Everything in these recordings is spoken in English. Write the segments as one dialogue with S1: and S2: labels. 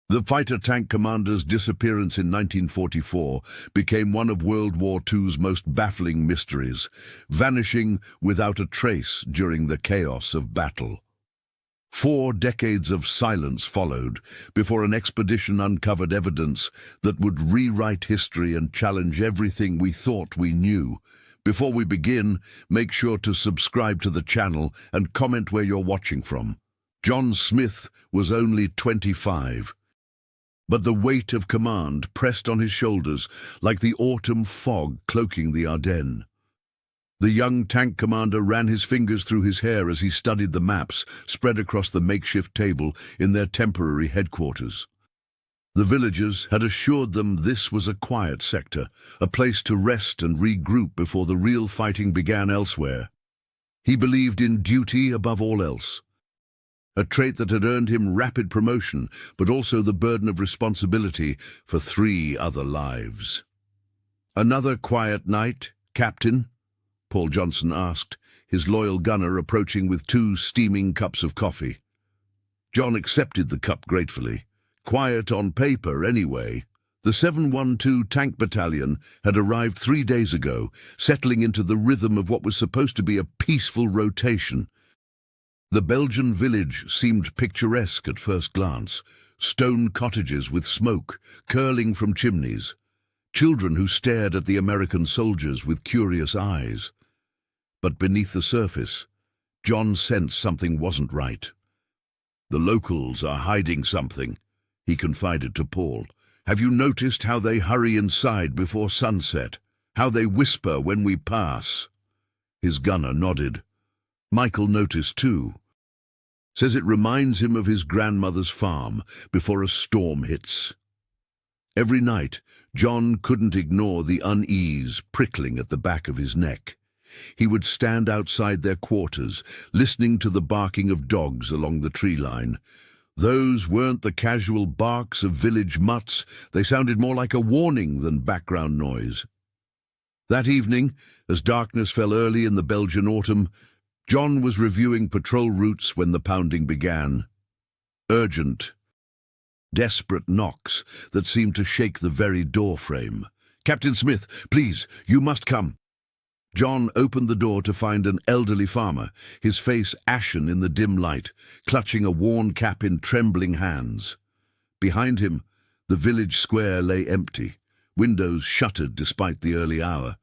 S1: The fighter tank commander's disappearance in 1944 became one of World War II's most baffling mysteries, vanishing without a trace during the chaos of battle. 4 decades of silence followed before an expedition uncovered evidence that would rewrite history and challenge everything we thought we knew. Before we begin, make sure to subscribe to the channel and comment where you're watching from. John Smith was only 25. But the weight of command pressed on his shoulders like the autumn fog cloaking the Ardennes. The young tank commander ran his fingers through his hair as he studied the maps spread across the makeshift table in their temporary headquarters. The villagers had assured them this was a quiet sector, a place to rest and regroup before the real fighting began elsewhere. He believed in duty above all else, a trait that had earned him rapid promotion, but also the burden of responsibility for 3 other lives. "Another quiet night, Captain?" Paul Johnson asked, his loyal gunner approaching with 2 steaming cups of coffee. John accepted the cup gratefully. Quiet on paper, anyway. The 712 Tank Battalion had arrived 3 days ago, settling into the rhythm of what was supposed to be a peaceful rotation. The Belgian village seemed picturesque at first glance, stone cottages with smoke curling from chimneys, children who stared at the American soldiers with curious eyes. But beneath the surface, John sensed something wasn't right. "The locals are hiding something," he confided to Paul. "Have you noticed how they hurry inside before sunset? How they whisper when we pass?" His gunner nodded. Michael noticed too. Says it reminds him of his grandmother's farm before a storm hits. Every night, John couldn't ignore the unease prickling at the back of his neck. He would stand outside their quarters, listening to the barking of dogs along the tree line. Those weren't the casual barks of village mutts. They sounded more like a warning than background noise. That evening, as darkness fell early in the Belgian autumn, John was reviewing patrol routes when the pounding began. Urgent, desperate knocks that seemed to shake the very doorframe. "Captain Smith, please, you must come." John opened the door to find an elderly farmer, his face ashen in the dim light, clutching a worn cap in trembling hands. Behind him, the village square lay empty, windows shuttered despite the early hour.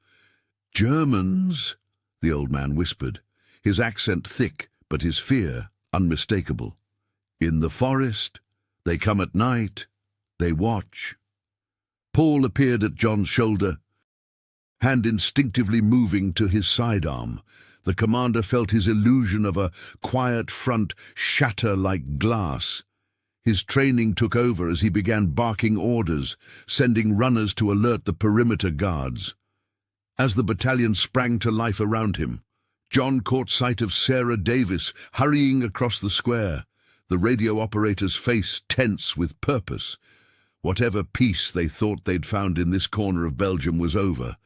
S1: "Germans?" the old man whispered, his accent thick but his fear unmistakable. "In the forest, they come at night, they watch." Paul appeared at John's shoulder, hand instinctively moving to his sidearm. The commander felt his illusion of a quiet front shatter like glass. His training took over as he began barking orders, sending runners to alert the perimeter guards. As the battalion sprang to life around him, John caught sight of Sarah Davis hurrying across the square, the radio operator's face tense with purpose. Whatever peace they thought they'd found in this corner of Belgium was over.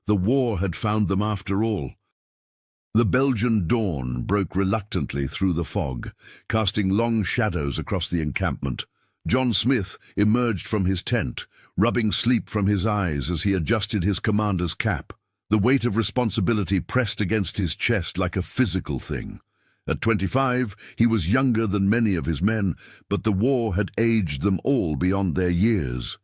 S1: The war had found them after all. The Belgian dawn broke reluctantly through the fog, casting long shadows across the encampment. John Smith emerged from his tent, rubbing sleep from his eyes as he adjusted his commander's cap. The weight of responsibility pressed against his chest like a physical thing. At 25, he was younger than many of his men, but the war had aged them all beyond their years.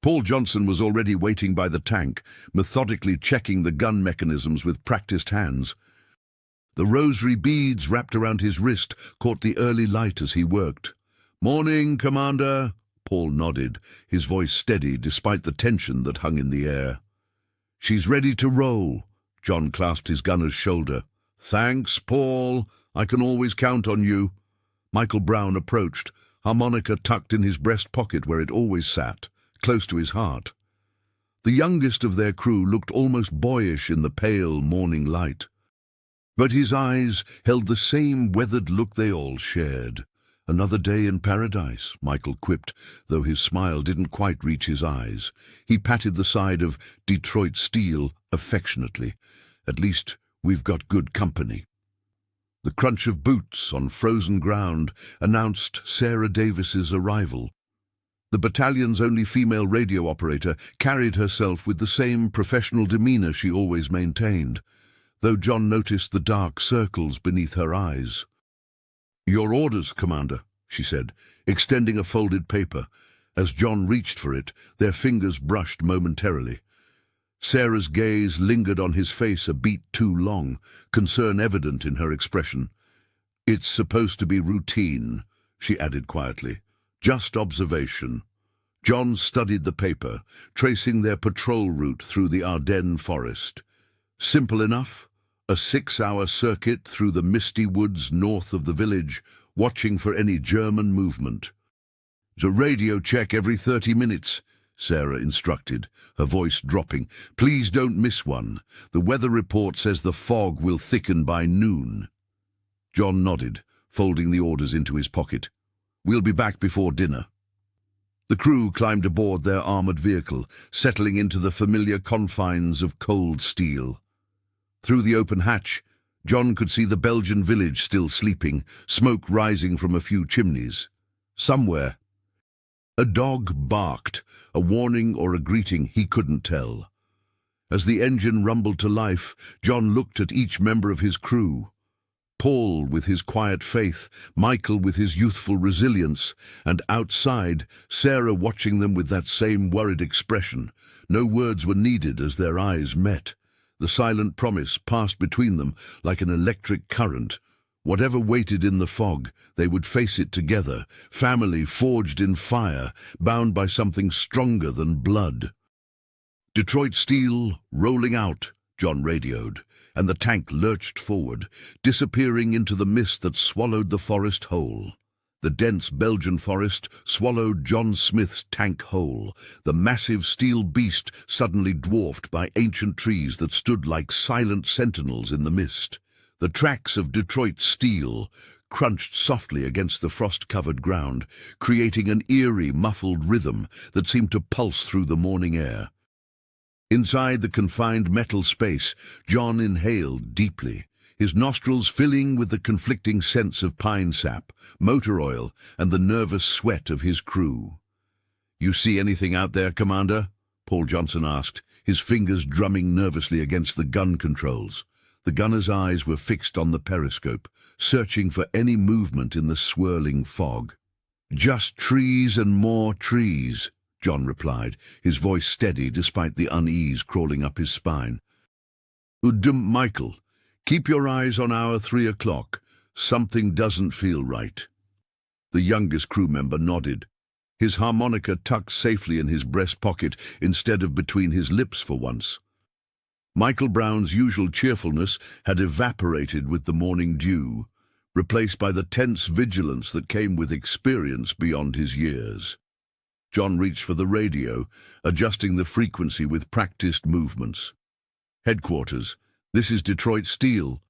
S1: Paul Johnson was already waiting by the tank, methodically checking the gun mechanisms with practiced hands. The rosary beads wrapped around his wrist caught the early light as he worked. "Morning, Commander," Paul nodded, his voice steady despite the tension that hung in the air. "She's ready to roll." John clasped his gunner's shoulder. "Thanks, Paul. I can always count on you." Michael Brown approached, harmonica tucked in his breast pocket where it always sat, close to his heart. The youngest of their crew looked almost boyish in the pale morning light. But his eyes held the same weathered look they all shared. "Another day in paradise," Michael quipped, though his smile didn't quite reach his eyes. He patted the side of Detroit Steel affectionately. "At least we've got good company." The crunch of boots on frozen ground announced Sarah Davis's arrival. The battalion's only female radio operator carried herself with the same professional demeanor she always maintained, though John noticed the dark circles beneath her eyes. "Your orders, Commander," she said, extending a folded paper. As John reached for it, their fingers brushed momentarily. Sarah's gaze lingered on his face a beat too long, concern evident in her expression. "It's supposed to be routine," she added quietly. "Just observation." John studied the paper, tracing their patrol route through the Ardennes forest. Simple enough, a 6-hour circuit through the misty woods north of the village, watching for any German movement. "A radio check every 30 minutes, Sarah instructed, her voice dropping. "Please don't miss one. The weather report says the fog will thicken by noon." John nodded, folding the orders into his pocket. "We'll be back before dinner." The crew climbed aboard their armored vehicle, settling into the familiar confines of cold steel. Through the open hatch, John could see the Belgian village still sleeping, smoke rising from a few chimneys. Somewhere, a dog barked, a warning or a greeting, he couldn't tell. As the engine rumbled to life, John looked at each member of his crew. Paul with his quiet faith, Michael with his youthful resilience, and outside, Sarah watching them with that same worried expression. No words were needed as their eyes met. The silent promise passed between them like an electric current. Whatever waited in the fog, they would face it together, family forged in fire, bound by something stronger than blood. "Detroit Steel, rolling out," John radioed, and the tank lurched forward, disappearing into the mist that swallowed the forest whole. The dense Belgian forest swallowed John Smith's tank whole, the massive steel beast suddenly dwarfed by ancient trees that stood like silent sentinels in the mist. The tracks of Detroit Steel crunched softly against the frost-covered ground, creating an eerie, muffled rhythm that seemed to pulse through the morning air. Inside the confined metal space, John inhaled deeply, his nostrils filling with the conflicting scents of pine sap, motor oil, and the nervous sweat of his crew. "You see anything out there, Commander?" Paul Johnson asked, his fingers drumming nervously against the gun controls. The gunner's eyes were fixed on the periscope, searching for any movement in the swirling fog. "Just trees and more trees," John replied, his voice steady despite the unease crawling up his spine. Michael, keep your eyes on our 3 o'clock. Something doesn't feel right." The youngest crew member nodded, his harmonica tucked safely in his breast pocket instead of between his lips for once. Michael Brown's usual cheerfulness had evaporated with the morning dew, replaced by the tense vigilance that came with experience beyond his years. John reached for the radio, adjusting the frequency with practiced movements. "Headquarters, this is Detroit Steel.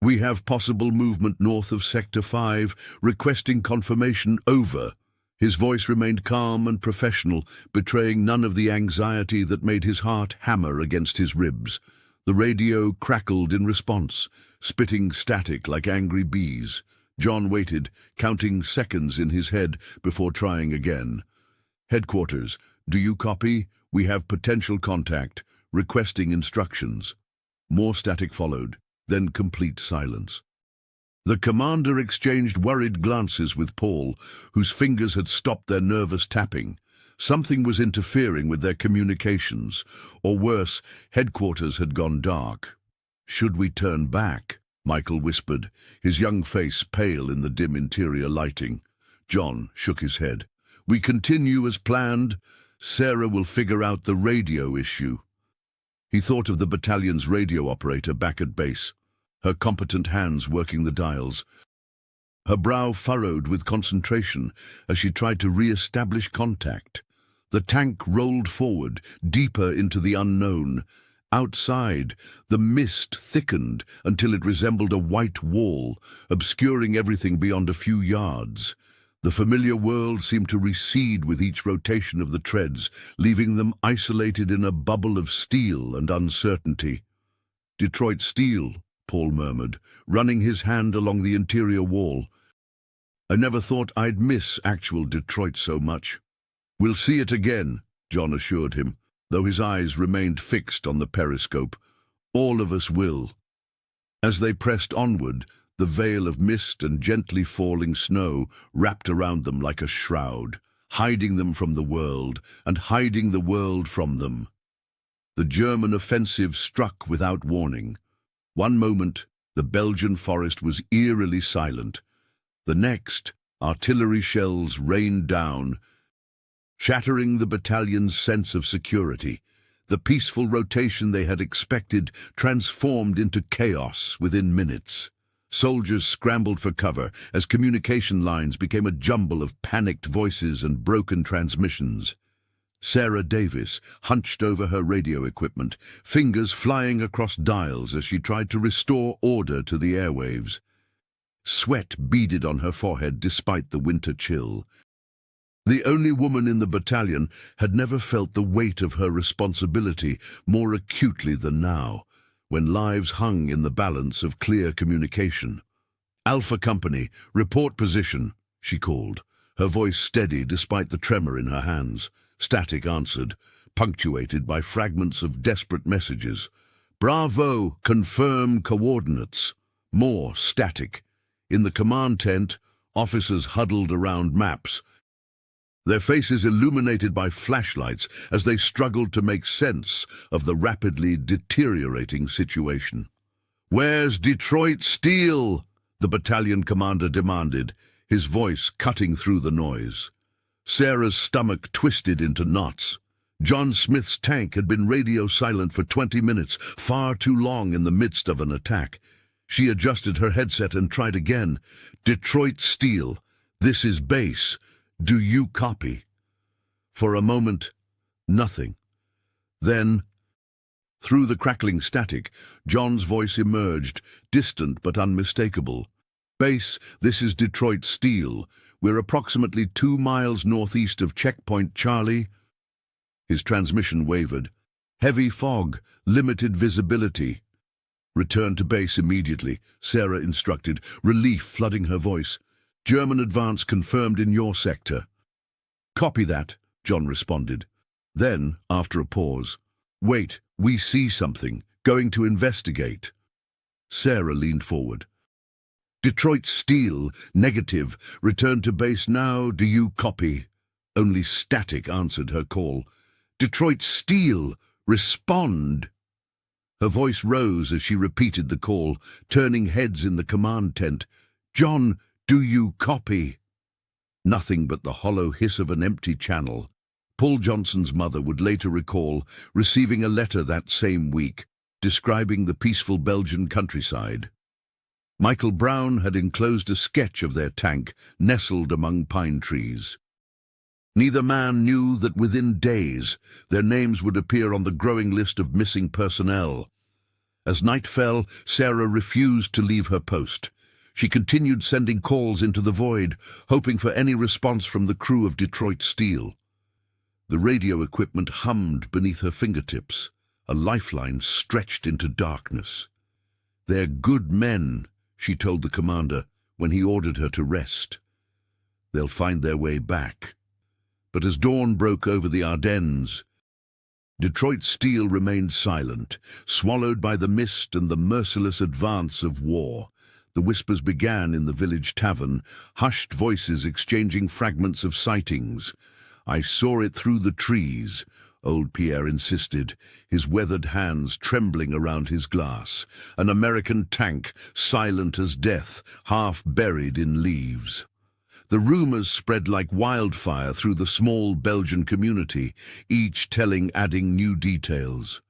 S1: We have possible movement north of Sector 5, requesting confirmation, over." His voice remained calm and professional, betraying none of the anxiety that made his heart hammer against his ribs. The radio crackled in response, spitting static like angry bees. John waited, counting seconds in his head before trying again. "Headquarters, do you copy? We have potential contact, requesting instructions." More static followed, then complete silence. The commander exchanged worried glances with Paul, whose fingers had stopped their nervous tapping. Something was interfering with their communications, or worse, headquarters had gone dark. "Should we turn back?" Michael whispered, his young face pale in the dim interior lighting. John shook his head. "We continue as planned. Sarah will figure out the radio issue." He thought of the battalion's radio operator back at base, her competent hands working the dials. Her brow furrowed with concentration as she tried to re-establish contact. The tank rolled forward, deeper into the unknown. Outside, the mist thickened until it resembled a white wall, obscuring everything beyond a few yards. The familiar world seemed to recede with each rotation of the treads, leaving them isolated in a bubble of steel and uncertainty. "Detroit Steel," Paul murmured, running his hand along the interior wall. "I never thought I'd miss actual Detroit so much." "We'll see it again," John assured him, though his eyes remained fixed on the periscope. "All of us will." As they pressed onward, the veil of mist and gently falling snow wrapped around them like a shroud, hiding them from the world and hiding the world from them. The German offensive struck without warning. One moment, the Belgian forest was eerily silent. The next, artillery shells rained down, shattering the battalion's sense of security. The peaceful rotation they had expected transformed into chaos within minutes. Soldiers scrambled for cover as communication lines became a jumble of panicked voices and broken transmissions. Sarah Davis hunched over her radio equipment, fingers flying across dials as she tried to restore order to the airwaves. Sweat beaded on her forehead despite the winter chill. The only woman in the battalion had never felt the weight of her responsibility more acutely than now, when lives hung in the balance of clear communication. "Alpha Company, report position," she called, her voice steady despite the tremor in her hands. Static answered, punctuated by fragments of desperate messages. "Bravo, confirm coordinates." More static. In the command tent, officers huddled around maps, their faces illuminated by flashlights as they struggled to make sense of the rapidly deteriorating situation. "Where's Detroit Steel?" the battalion commander demanded, his voice cutting through the noise. Sarah's stomach twisted into knots. John Smith's tank had been radio silent for 20 minutes, far too long in the midst of an attack. She adjusted her headset and tried again. "Detroit Steel, this is base. Do you copy?" For a moment, nothing. Then, through the crackling static, John's voice emerged, distant but unmistakable. "Base, this is Detroit Steel. We're approximately 2 miles northeast of Checkpoint Charlie." His transmission wavered. "Heavy fog, limited visibility." "Return to base immediately," Sarah instructed, relief flooding her voice. "German advance confirmed in your sector." "Copy that," John responded. Then, after a pause, "Wait, we see something. Going to investigate." Sarah leaned forward. "Detroit Steel, negative. Return to base now. Do you copy?" Only static answered her call. "Detroit Steel, respond!" Her voice rose as she repeated the call, turning heads in the command tent. "John, do you copy?" Nothing but the hollow hiss of an empty channel. Paul Johnson's mother would later recall receiving a letter that same week, describing the peaceful Belgian countryside. Michael Brown had enclosed a sketch of their tank, nestled among pine trees. Neither man knew that within days their names would appear on the growing list of missing personnel. As night fell, Sarah refused to leave her post. She continued sending calls into the void, hoping for any response from the crew of Detroit Steel. The radio equipment hummed beneath her fingertips, a lifeline stretched into darkness. "They're good men," she told the commander when he ordered her to rest. "They'll find their way back." But as dawn broke over the Ardennes, Detroit Steel remained silent, swallowed by the mist and the merciless advance of war. The whispers began in the village tavern, hushed voices exchanging fragments of sightings. "I saw it through the trees," old Pierre insisted, his weathered hands trembling around his glass. "An American tank, silent as death, half buried in leaves." The rumors spread like wildfire through the small Belgian community, each telling adding new details.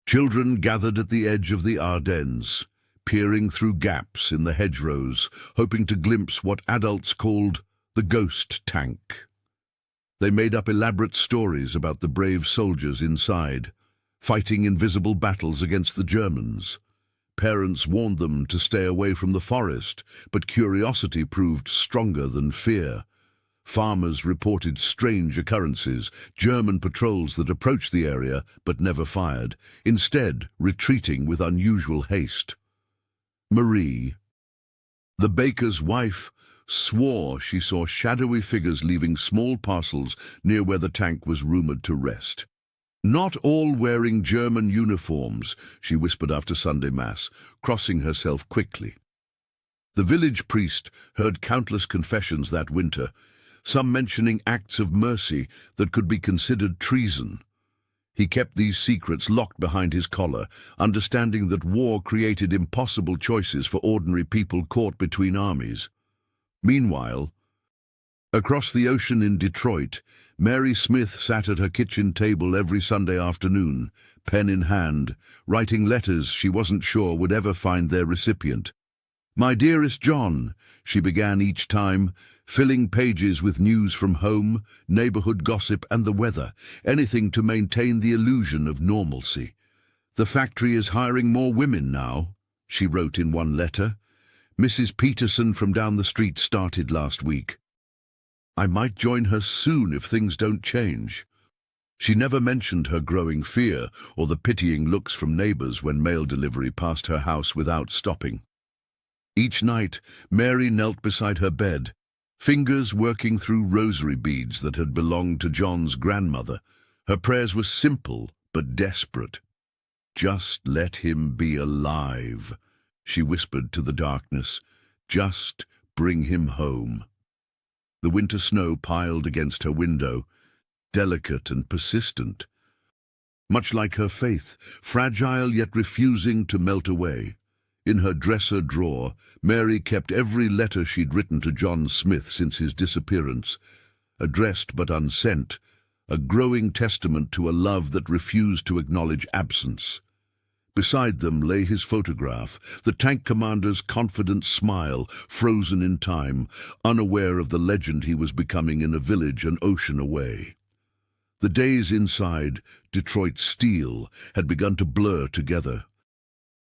S1: Children gathered at the edge of the Ardennes, peering through gaps in the hedgerows, hoping to glimpse what adults called the ghost tank. They made up elaborate stories about the brave soldiers inside, fighting invisible battles against the Germans. Parents warned them to stay away from the forest, but curiosity proved stronger than fear. Farmers reported strange occurrences, German patrols that approached the area but never fired, instead retreating with unusual haste. Marie, the baker's wife, swore she saw shadowy figures leaving small parcels near where the tank was rumored to rest. "Not all wearing German uniforms," she whispered after Sunday Mass, crossing herself quickly. The village priest heard countless confessions that winter, some mentioning acts of mercy that could be considered treason. He kept these secrets locked behind his collar, understanding that war created impossible choices for ordinary people caught between armies. Meanwhile, across the ocean in Detroit, Mary Smith sat at her kitchen table every Sunday afternoon, pen in hand, writing letters she wasn't sure would ever find their recipient. "My dearest John," she began each time, filling pages with news from home, neighborhood gossip and the weather, anything to maintain the illusion of normalcy. "The factory is hiring more women now," she wrote in one letter. "Mrs. Peterson from down the street started last week. I might join her soon if things don't change." She never mentioned her growing fear or the pitying looks from neighbors when mail delivery passed her house without stopping. Each night, Mary knelt beside her bed, fingers working through rosary beads that had belonged to John's grandmother. Her prayers were simple but desperate. "Just let him be alive," she whispered to the darkness. "Just bring him home." The winter snow piled against her window, delicate and persistent, much like her faith, fragile yet refusing to melt away. In her dresser drawer, Mary kept every letter she'd written to John Smith since his disappearance, addressed but unsent, a growing testament to a love that refused to acknowledge absence. Beside them lay his photograph, the tank commander's confident smile, frozen in time, unaware of the legend he was becoming in a village an ocean away. The days inside Detroit Steel had begun to blur together.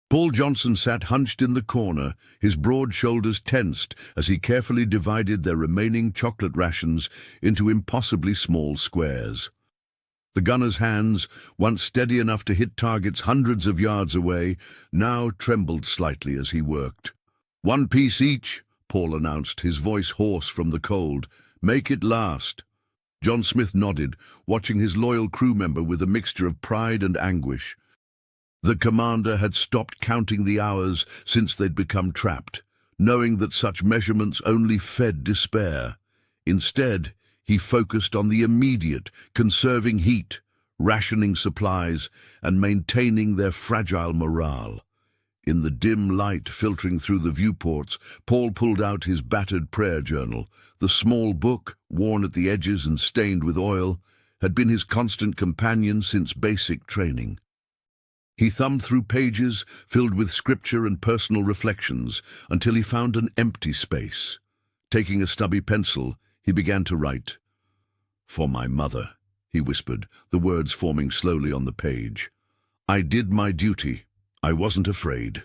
S1: Paul Johnson sat hunched in the corner, his broad shoulders tensed as he carefully divided their remaining chocolate rations into impossibly small squares. The gunner's hands, once steady enough to hit targets hundreds of yards away, now trembled slightly as he worked. "1 piece each," Paul announced, his voice hoarse from the cold. "Make it last." John Smith nodded, watching his loyal crew member with a mixture of pride and anguish. The commander had stopped counting the hours since they'd become trapped, knowing that such measurements only fed despair. Instead, he focused on the immediate, conserving heat, rationing supplies, and maintaining their fragile morale. In the dim light filtering through the viewports, Paul pulled out his battered prayer journal. The small book, worn at the edges and stained with oil, had been his constant companion since basic training. He thumbed through pages filled with scripture and personal reflections until he found an empty space. Taking a stubby pencil, he began to write. "For my mother," he whispered, the words forming slowly on the page. "I did my duty. I wasn't afraid."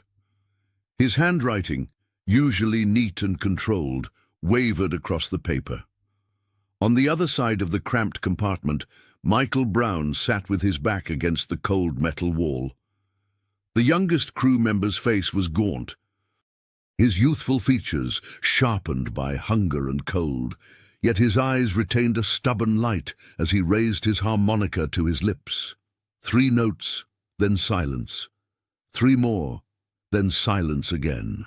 S1: His handwriting, usually neat and controlled, wavered across the paper. On the other side of the cramped compartment, Michael Brown sat with his back against the cold metal wall. The youngest crew member's face was gaunt, his youthful features sharpened by hunger and cold, yet his eyes retained a stubborn light as he raised his harmonica to his lips. 3 notes, then silence. 3 more, then silence again.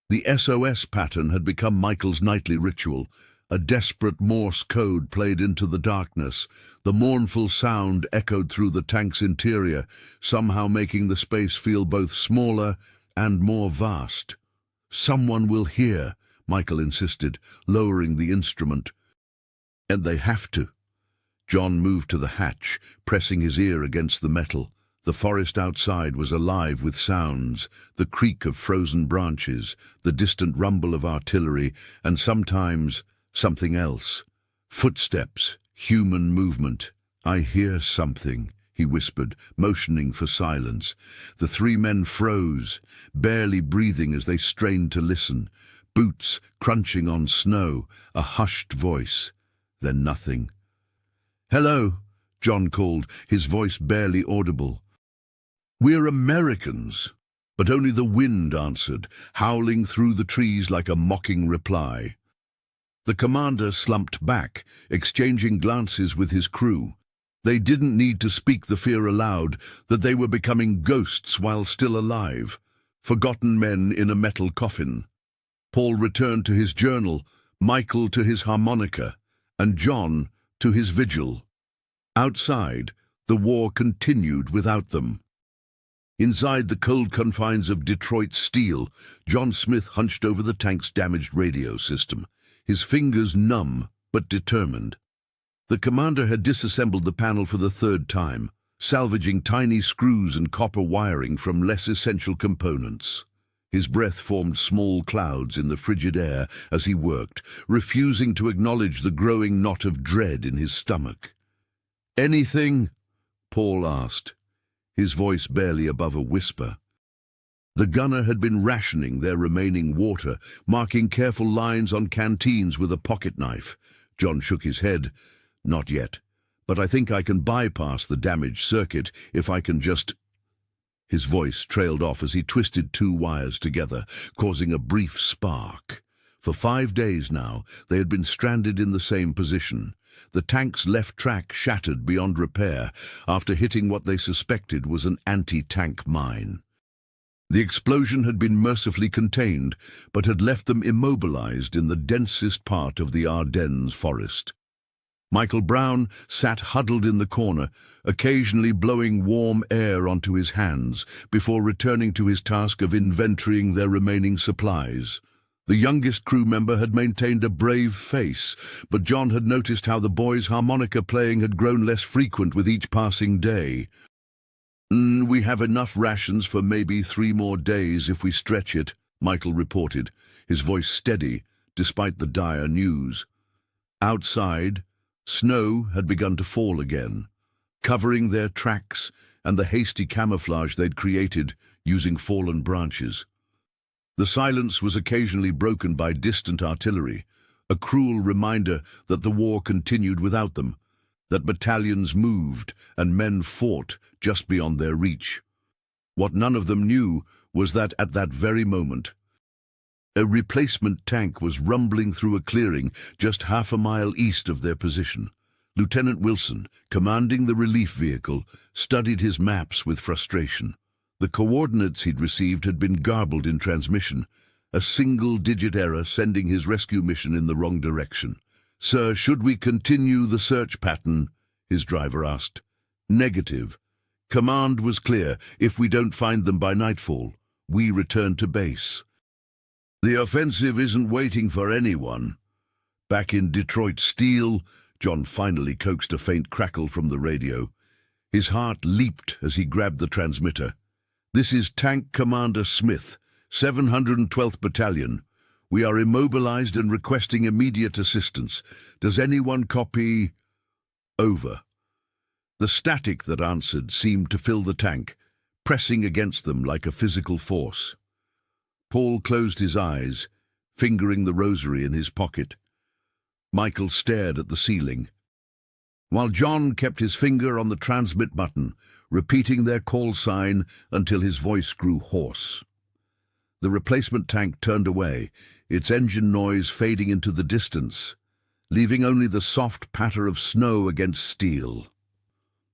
S1: The SOS pattern had become Michael's nightly ritual, a desperate Morse code played into the darkness. The mournful sound echoed through the tank's interior, somehow making the space feel both smaller and more vast. "Someone will hear," Michael insisted, lowering the instrument. "And they have to." John moved to the hatch, pressing his ear against the metal. The forest outside was alive with sounds, the creak of frozen branches, the distant rumble of artillery, and sometimes something else. Footsteps, human movement. "I hear something," he whispered, motioning for silence. The 3 men froze, barely breathing as they strained to listen. Boots crunching on snow, a hushed voice, then nothing. "Hello," John called, his voice barely audible. "We're Americans." But only the wind answered, howling through the trees like a mocking reply. The commander slumped back, exchanging glances with his crew. They didn't need to speak the fear aloud that they were becoming ghosts while still alive, forgotten men in a metal coffin. Paul returned to his journal, Michael to his harmonica, and John to his vigil. Outside, the war continued without them. Inside the cold confines of Detroit steel, John Smith hunched over the tank's damaged radio system, his fingers numb but determined. The commander had disassembled the panel for the third time, salvaging tiny screws and copper wiring from less essential components. His breath formed small clouds in the frigid air as he worked, refusing to acknowledge the growing knot of dread in his stomach. "Anything?" Paul asked, his voice barely above a whisper. The gunner had been rationing their remaining water, marking careful lines on canteens with a pocket knife. John shook his head. "Not yet, but I think I can bypass the damaged circuit if I can just—" His voice trailed off as he twisted two wires together, causing a brief spark. For 5 days now, they had been stranded in the same position. The tank's left track shattered beyond repair after hitting what they suspected was an anti-tank mine. The explosion had been mercifully contained, but had left them immobilized in the densest part of the Ardennes forest. Michael Brown sat huddled in the corner, occasionally blowing warm air onto his hands before returning to his task of inventorying their remaining supplies. The youngest crew member had maintained a brave face, but John had noticed how the boy's harmonica playing had grown less frequent with each passing day. We have enough rations for maybe 3 more days if we stretch it," Michael reported, his voice steady despite the dire news. Outside, snow had begun to fall again, covering their tracks and the hasty camouflage they'd created using fallen branches. The silence was occasionally broken by distant artillery, a cruel reminder that the war continued without them, that battalions moved and men fought just beyond their reach. What none of them knew was that at that very moment, a replacement tank was rumbling through a clearing just half a mile east of their position. Lieutenant Wilson, commanding the relief vehicle, studied his maps with frustration. The coordinates he'd received had been garbled in transmission, a single-digit error sending his rescue mission in the wrong direction. "Sir, should we continue the search pattern?" his driver asked. "Negative. Command was clear. If we don't find them by nightfall, we return to base." "The offensive isn't waiting for anyone." Back in Detroit steel, John finally coaxed a faint crackle from the radio. His heart leaped as he grabbed the transmitter. "This is Tank Commander Smith, 712th Battalion. We are immobilized and requesting immediate assistance. Does anyone copy?" Over. The static that answered seemed to fill the tank, pressing against them like a physical force. Paul closed his eyes, fingering the rosary in his pocket. Michael stared at the ceiling, while John kept his finger on the transmit button, repeating their call sign until his voice grew hoarse. The replacement tank turned away, its engine noise fading into the distance, leaving only the soft patter of snow against steel.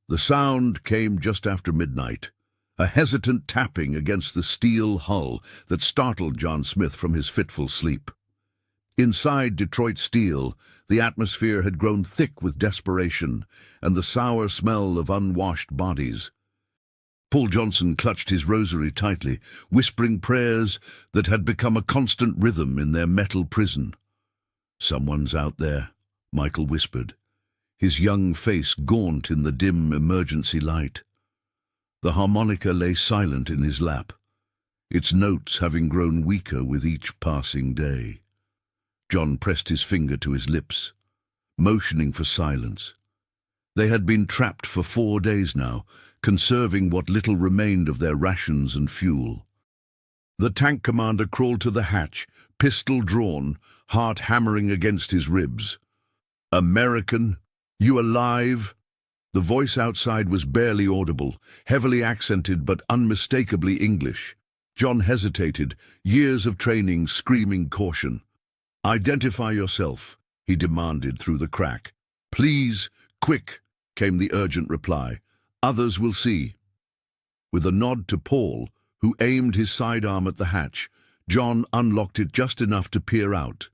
S1: The sound came just after midnight, a hesitant tapping against the steel hull that startled John Smith from his fitful sleep. Inside Detroit steel, the atmosphere had grown thick with desperation and the sour smell of unwashed bodies. Paul Johnson clutched his rosary tightly, whispering prayers that had become a constant rhythm in their metal prison. "Someone's out there," Michael whispered, his young face gaunt in the dim emergency light. The harmonica lay silent in his lap, its notes having grown weaker with each passing day. John pressed his finger to his lips, motioning for silence. They had been trapped for 4 days now, conserving what little remained of their rations and fuel. The tank commander crawled to the hatch, pistol drawn, heart hammering against his ribs. "American? You alive?" The voice outside was barely audible, heavily accented but unmistakably English. John hesitated, years of training screaming caution. "Identify yourself," he demanded through the crack. "Please, quick," came the urgent reply. "Others will see." With a nod to Paul, who aimed his sidearm at the hatch, John unlocked it just enough to peer out.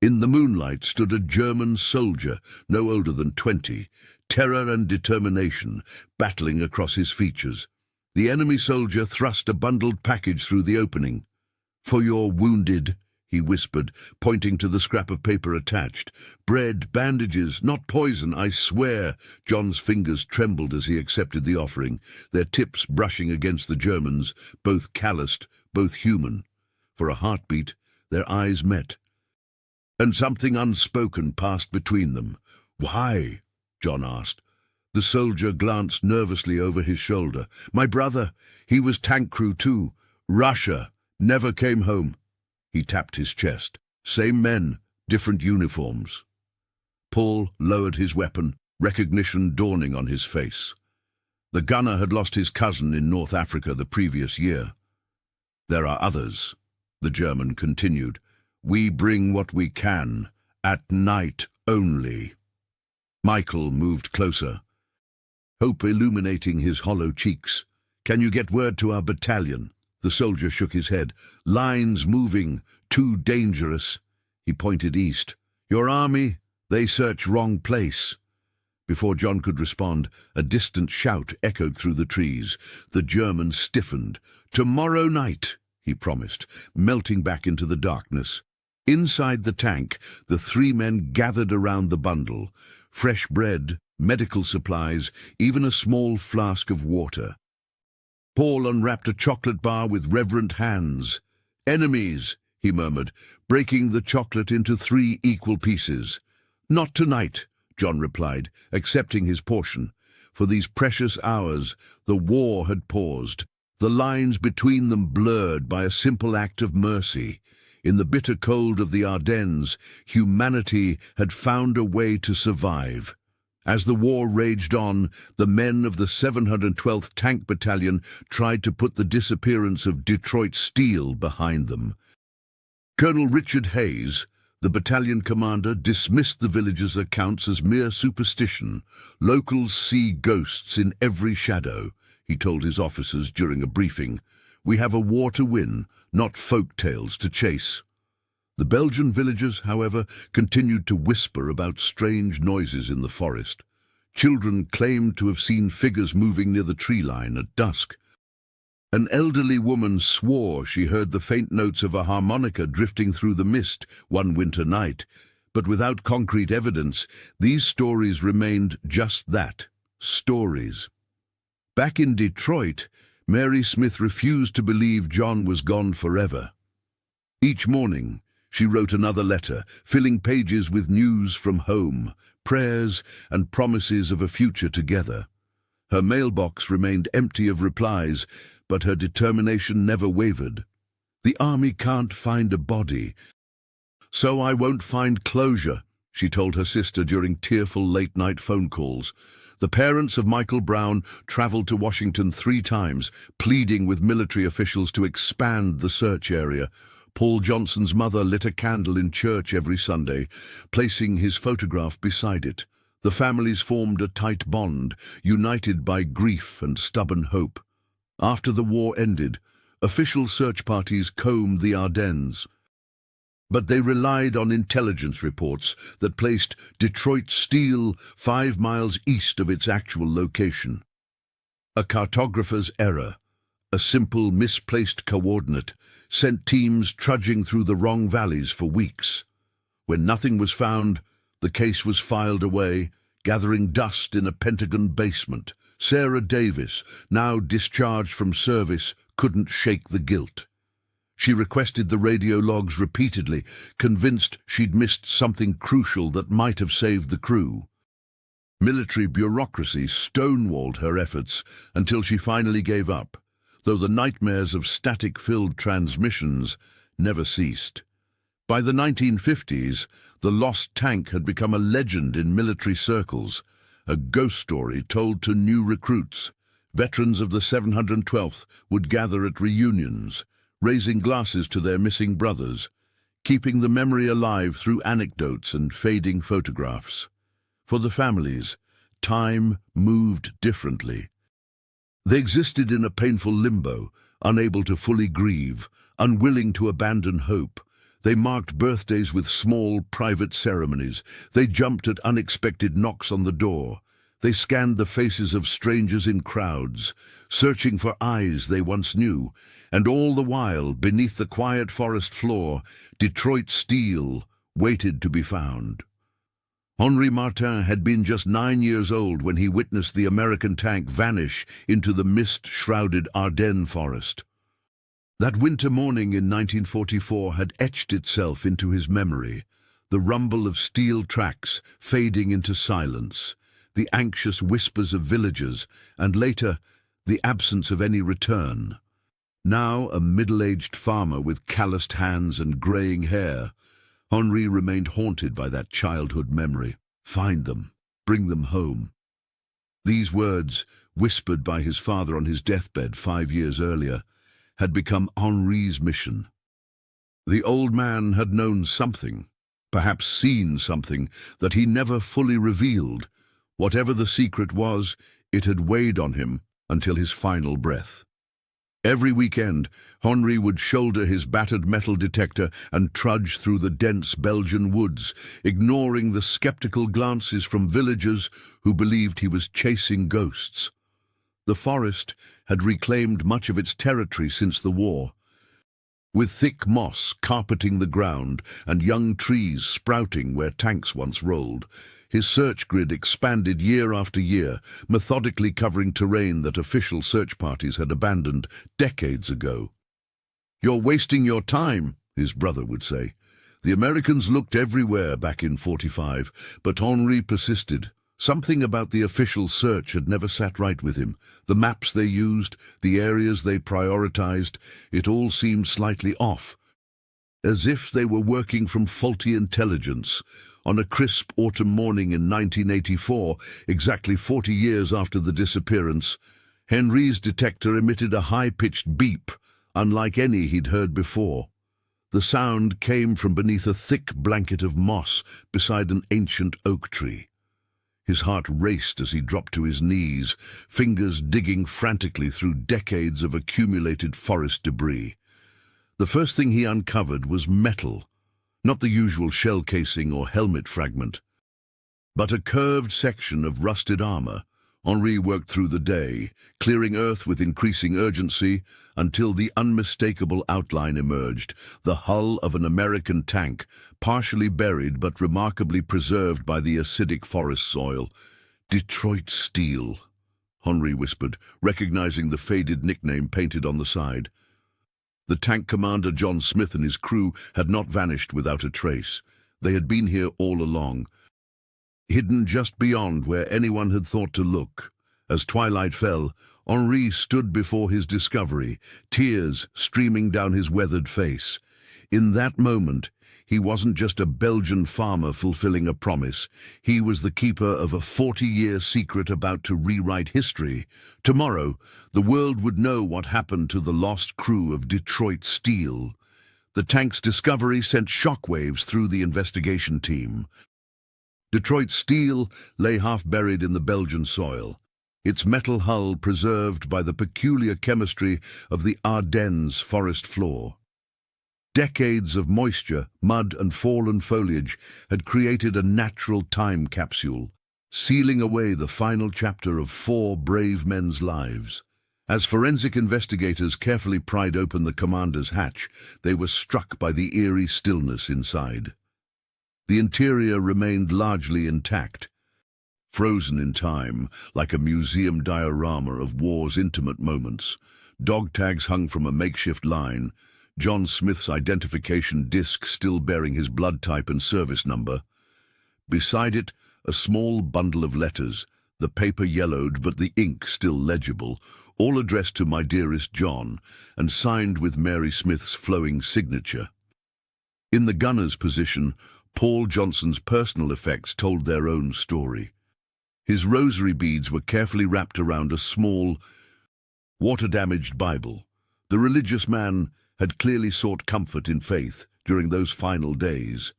S1: In the moonlight stood a German soldier, no older than 20, terror and determination battling across his features. The enemy soldier thrust a bundled package through the opening. "For your wounded," he whispered, pointing to the scrap of paper attached. "Bread, bandages, not poison, I swear." John's fingers trembled as he accepted the offering, their tips brushing against the German's, both calloused, both human. For a heartbeat, their eyes met, and something unspoken passed between them. "Why?" John asked. The soldier glanced nervously over his shoulder. "My brother, he was tank crew too. Russia, never came home." He tapped his chest. "Same men, different uniforms." Paul lowered his weapon, recognition dawning on his face. The gunner had lost his cousin in North Africa the previous year. "There are others," the German continued. "We bring what we can, at night only." Michael moved closer, hope illuminating his hollow cheeks. "Can you get word to our battalion?" The soldier shook his head. "Lines moving, too dangerous." He pointed east. "Your army? They search wrong place." Before John could respond, a distant shout echoed through the trees. The German stiffened. "Tomorrow night," he promised, melting back into the darkness. Inside the tank, the three men gathered around the bundle. Fresh bread, medical supplies, even a small flask of water. Paul unwrapped a chocolate bar with reverent hands. "Enemies," he murmured, breaking the chocolate into 3 equal pieces. "Not tonight," John replied, accepting his portion. For these precious hours, the war had paused, the lines between them blurred by a simple act of mercy. In the bitter cold of the Ardennes, humanity had found a way to survive. As the war raged on, the men of the 712th Tank Battalion tried to put the disappearance of Detroit Steel behind them. Colonel Richard Hayes, the battalion commander, dismissed the villagers' accounts as mere superstition. "Locals see ghosts in every shadow," he told his officers during a briefing. "We have a war to win, not folk tales to chase." The Belgian villagers, however, continued to whisper about strange noises in the forest. Children claimed to have seen figures moving near the tree line at dusk. An elderly woman swore she heard the faint notes of a harmonica drifting through the mist one winter night, but without concrete evidence, these stories remained just that, stories. Back in Detroit, Mary Smith refused to believe John was gone forever. Each morning, she wrote another letter, filling pages with news from home, prayers and promises of a future together. Her mailbox remained empty of replies, but her determination never wavered. "The army can't find a body, so I won't find closure," she told her sister during tearful late-night phone calls. The parents of Michael Brown traveled to Washington 3 times, pleading with military officials to expand the search area. Paul Johnson's mother lit a candle in church every Sunday, placing his photograph beside it. The families formed a tight bond, united by grief and stubborn hope. After the war ended, official search parties combed the Ardennes, but they relied on intelligence reports that placed Detroit Steel 5 miles east of its actual location. A cartographer's error, a simple misplaced coordinate, sent teams trudging through the wrong valleys for weeks. When nothing was found, the case was filed away, gathering dust in a Pentagon basement. Sarah Davis, now discharged from service, couldn't shake the guilt. She requested the radio logs repeatedly, convinced she'd missed something crucial that might have saved the crew. Military bureaucracy stonewalled her efforts until she finally gave up, though the nightmares of static-filled transmissions never ceased. By the 1950s, the lost tank had become a legend in military circles, a ghost story told to new recruits. Veterans of the 712th would gather at reunions, raising glasses to their missing brothers, keeping the memory alive through anecdotes and fading photographs. For the families, time moved differently. They existed in a painful limbo, unable to fully grieve, unwilling to abandon hope. They marked birthdays with small, private ceremonies. They jumped at unexpected knocks on the door. They scanned the faces of strangers in crowds, searching for eyes they once knew. And all the while, beneath the quiet forest floor, Detroit steel waited to be found. Henri Martin had been just 9 years old when he witnessed the American tank vanish into the mist-shrouded Ardennes forest. That winter morning in 1944 had etched itself into his memory, the rumble of steel tracks fading into silence, the anxious whispers of villagers, and later, the absence of any return. Now a middle-aged farmer with calloused hands and greying hair, Henri remained haunted by that childhood memory. Find them, bring them home. These words, whispered by his father on his deathbed 5 years earlier, had become Henri's mission. The old man had known something, perhaps seen something, that he never fully revealed. Whatever the secret was, it had weighed on him until his final breath. Every weekend, Henri would shoulder his battered metal detector and trudge through the dense Belgian woods, ignoring the skeptical glances from villagers who believed he was chasing ghosts. The forest had reclaimed much of its territory since the war. With thick moss carpeting the ground and young trees sprouting where tanks once rolled, his search grid expanded year after year, methodically covering terrain that official search parties had abandoned decades ago. "You're wasting your time," his brother would say. The Americans looked everywhere back in 45, but Henri persisted. Something about the official search had never sat right with him. The maps they used, the areas they prioritized, it all seemed slightly off, as if they were working from faulty intelligence. On a crisp autumn morning in 1984, exactly 40 years after the disappearance, Henri's detector emitted a high-pitched beep, unlike any he'd heard before. The sound came from beneath a thick blanket of moss beside an ancient oak tree. His heart raced as he dropped to his knees, fingers digging frantically through decades of accumulated forest debris. The first thing he uncovered was metal, not the usual shell casing or helmet fragment, but a curved section of rusted armor. Henri worked through the day, clearing earth with increasing urgency until the unmistakable outline emerged, the hull of an American tank, partially buried but remarkably preserved by the acidic forest soil. "Detroit steel," Henri whispered, recognizing the faded nickname painted on the side. The tank commander, John Smith, and his crew had not vanished without a trace. They had been here all along, hidden just beyond where anyone had thought to look. As twilight fell, Henri stood before his discovery, tears streaming down his weathered face. In that moment, he wasn't just a Belgian farmer fulfilling a promise. He was the keeper of a 40-year secret about to rewrite history. Tomorrow, the world would know what happened to the lost crew of Detroit Steel. The tank's discovery sent shockwaves through the investigation team. Detroit Steel lay half-buried in the Belgian soil, its metal hull preserved by the peculiar chemistry of the Ardennes forest floor. Decades of moisture, mud, and fallen foliage had created a natural time capsule, sealing away the final chapter of 4 brave men's lives. As forensic investigators carefully pried open the commander's hatch, they were struck by the eerie stillness inside. The interior remained largely intact, frozen in time, like a museum diorama of war's intimate moments. Dog tags hung from a makeshift line, John Smith's identification disc still bearing his blood type and service number. Beside it, a small bundle of letters, the paper yellowed but the ink still legible, all addressed to "My dearest John," and signed with Mary Smith's flowing signature. In the gunner's position, Paul Johnson's personal effects told their own story. His rosary beads were carefully wrapped around a small, Water-damaged Bible. The religious man had clearly sought comfort in faith during those final days.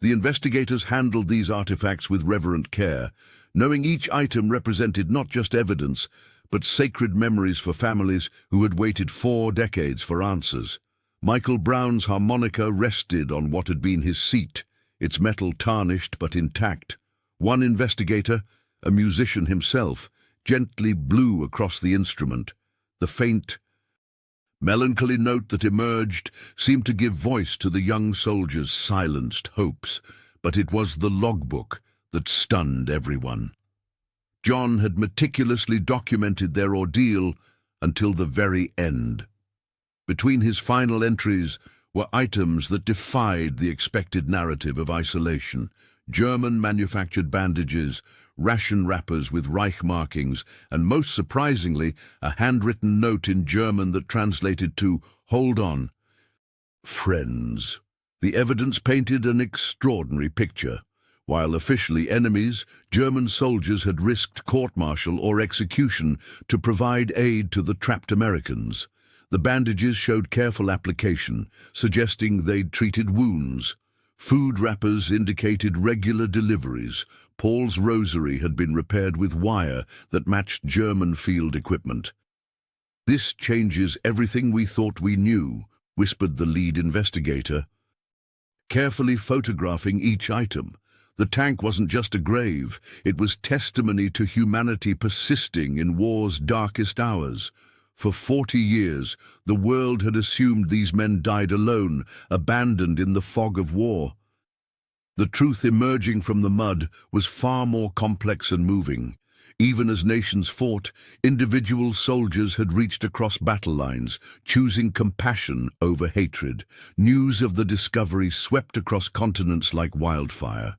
S1: The investigators handled these artifacts with reverent care, knowing each item represented not just evidence, but sacred memories for families who had waited 4 decades for answers. Michael Brown's harmonica rested on what had been his seat, its metal tarnished but intact. One investigator, a musician himself, gently blew across the instrument. The faint, melancholy note that emerged seemed to give voice to the young soldier's silenced hopes, but it was the logbook that stunned everyone. John had meticulously documented their ordeal until the very end. Between his final entries were items that defied the expected narrative of isolation: German-manufactured bandages, ration wrappers with Reich markings, and most surprisingly, a handwritten note in German that translated to "Hold on, friends." The evidence painted an extraordinary picture. While officially enemies, German soldiers had risked court-martial or execution to provide aid to the trapped Americans. The bandages showed careful application, suggesting they'd treated wounds. Food wrappers indicated regular deliveries. Paul's rosary had been repaired with wire that matched German field equipment. "This changes everything we thought we knew," whispered the lead investigator, carefully photographing each item. The tank wasn't just a grave, it was testimony to humanity persisting in war's darkest hours. For 40 years, the world had assumed these men died alone, abandoned in the fog of war. The truth emerging from the mud was far more complex and moving. Even as nations fought, individual soldiers had reached across battle lines, choosing compassion over hatred. News of the discovery swept across continents like wildfire.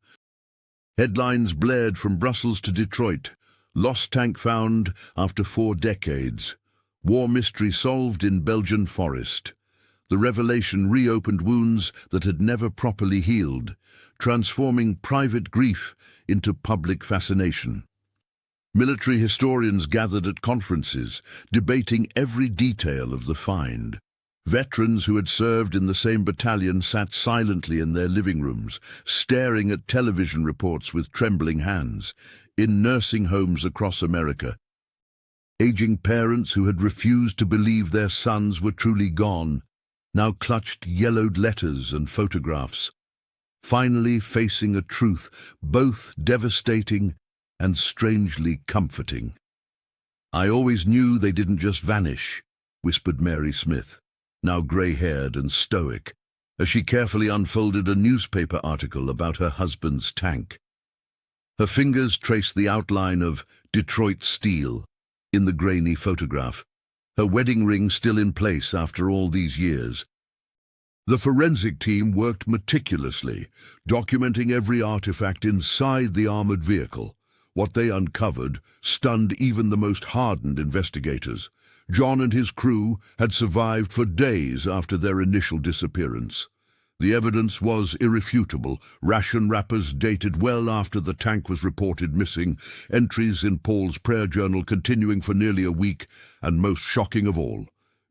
S1: Headlines blared from Brussels to Detroit. Lost tank found after 4 decades. War mystery solved in Belgian forest. The revelation reopened wounds that had never properly healed, transforming private grief into public fascination. Military historians gathered at conferences, debating every detail of the find. Veterans who had served in the same battalion sat silently in their living rooms, staring at television reports with trembling hands. In nursing homes across America, aging parents who had refused to believe their sons were truly gone now clutched yellowed letters and photographs, finally facing a truth both devastating and strangely comforting. "I always knew they didn't just vanish," whispered Mary Smith, now grey-haired and stoic, as she carefully unfolded a newspaper article about her husband's tank. Her fingers traced the outline of Detroit steel in the grainy photograph, her wedding ring still in place after all these years. The forensic team worked meticulously, documenting every artifact inside the armored vehicle. What they uncovered stunned even the most hardened investigators. John and his crew had survived for days after their initial disappearance. The evidence was irrefutable. Ration wrappers dated well after the tank was reported missing, entries in Paul's prayer journal continuing for nearly a week, and most shocking of all,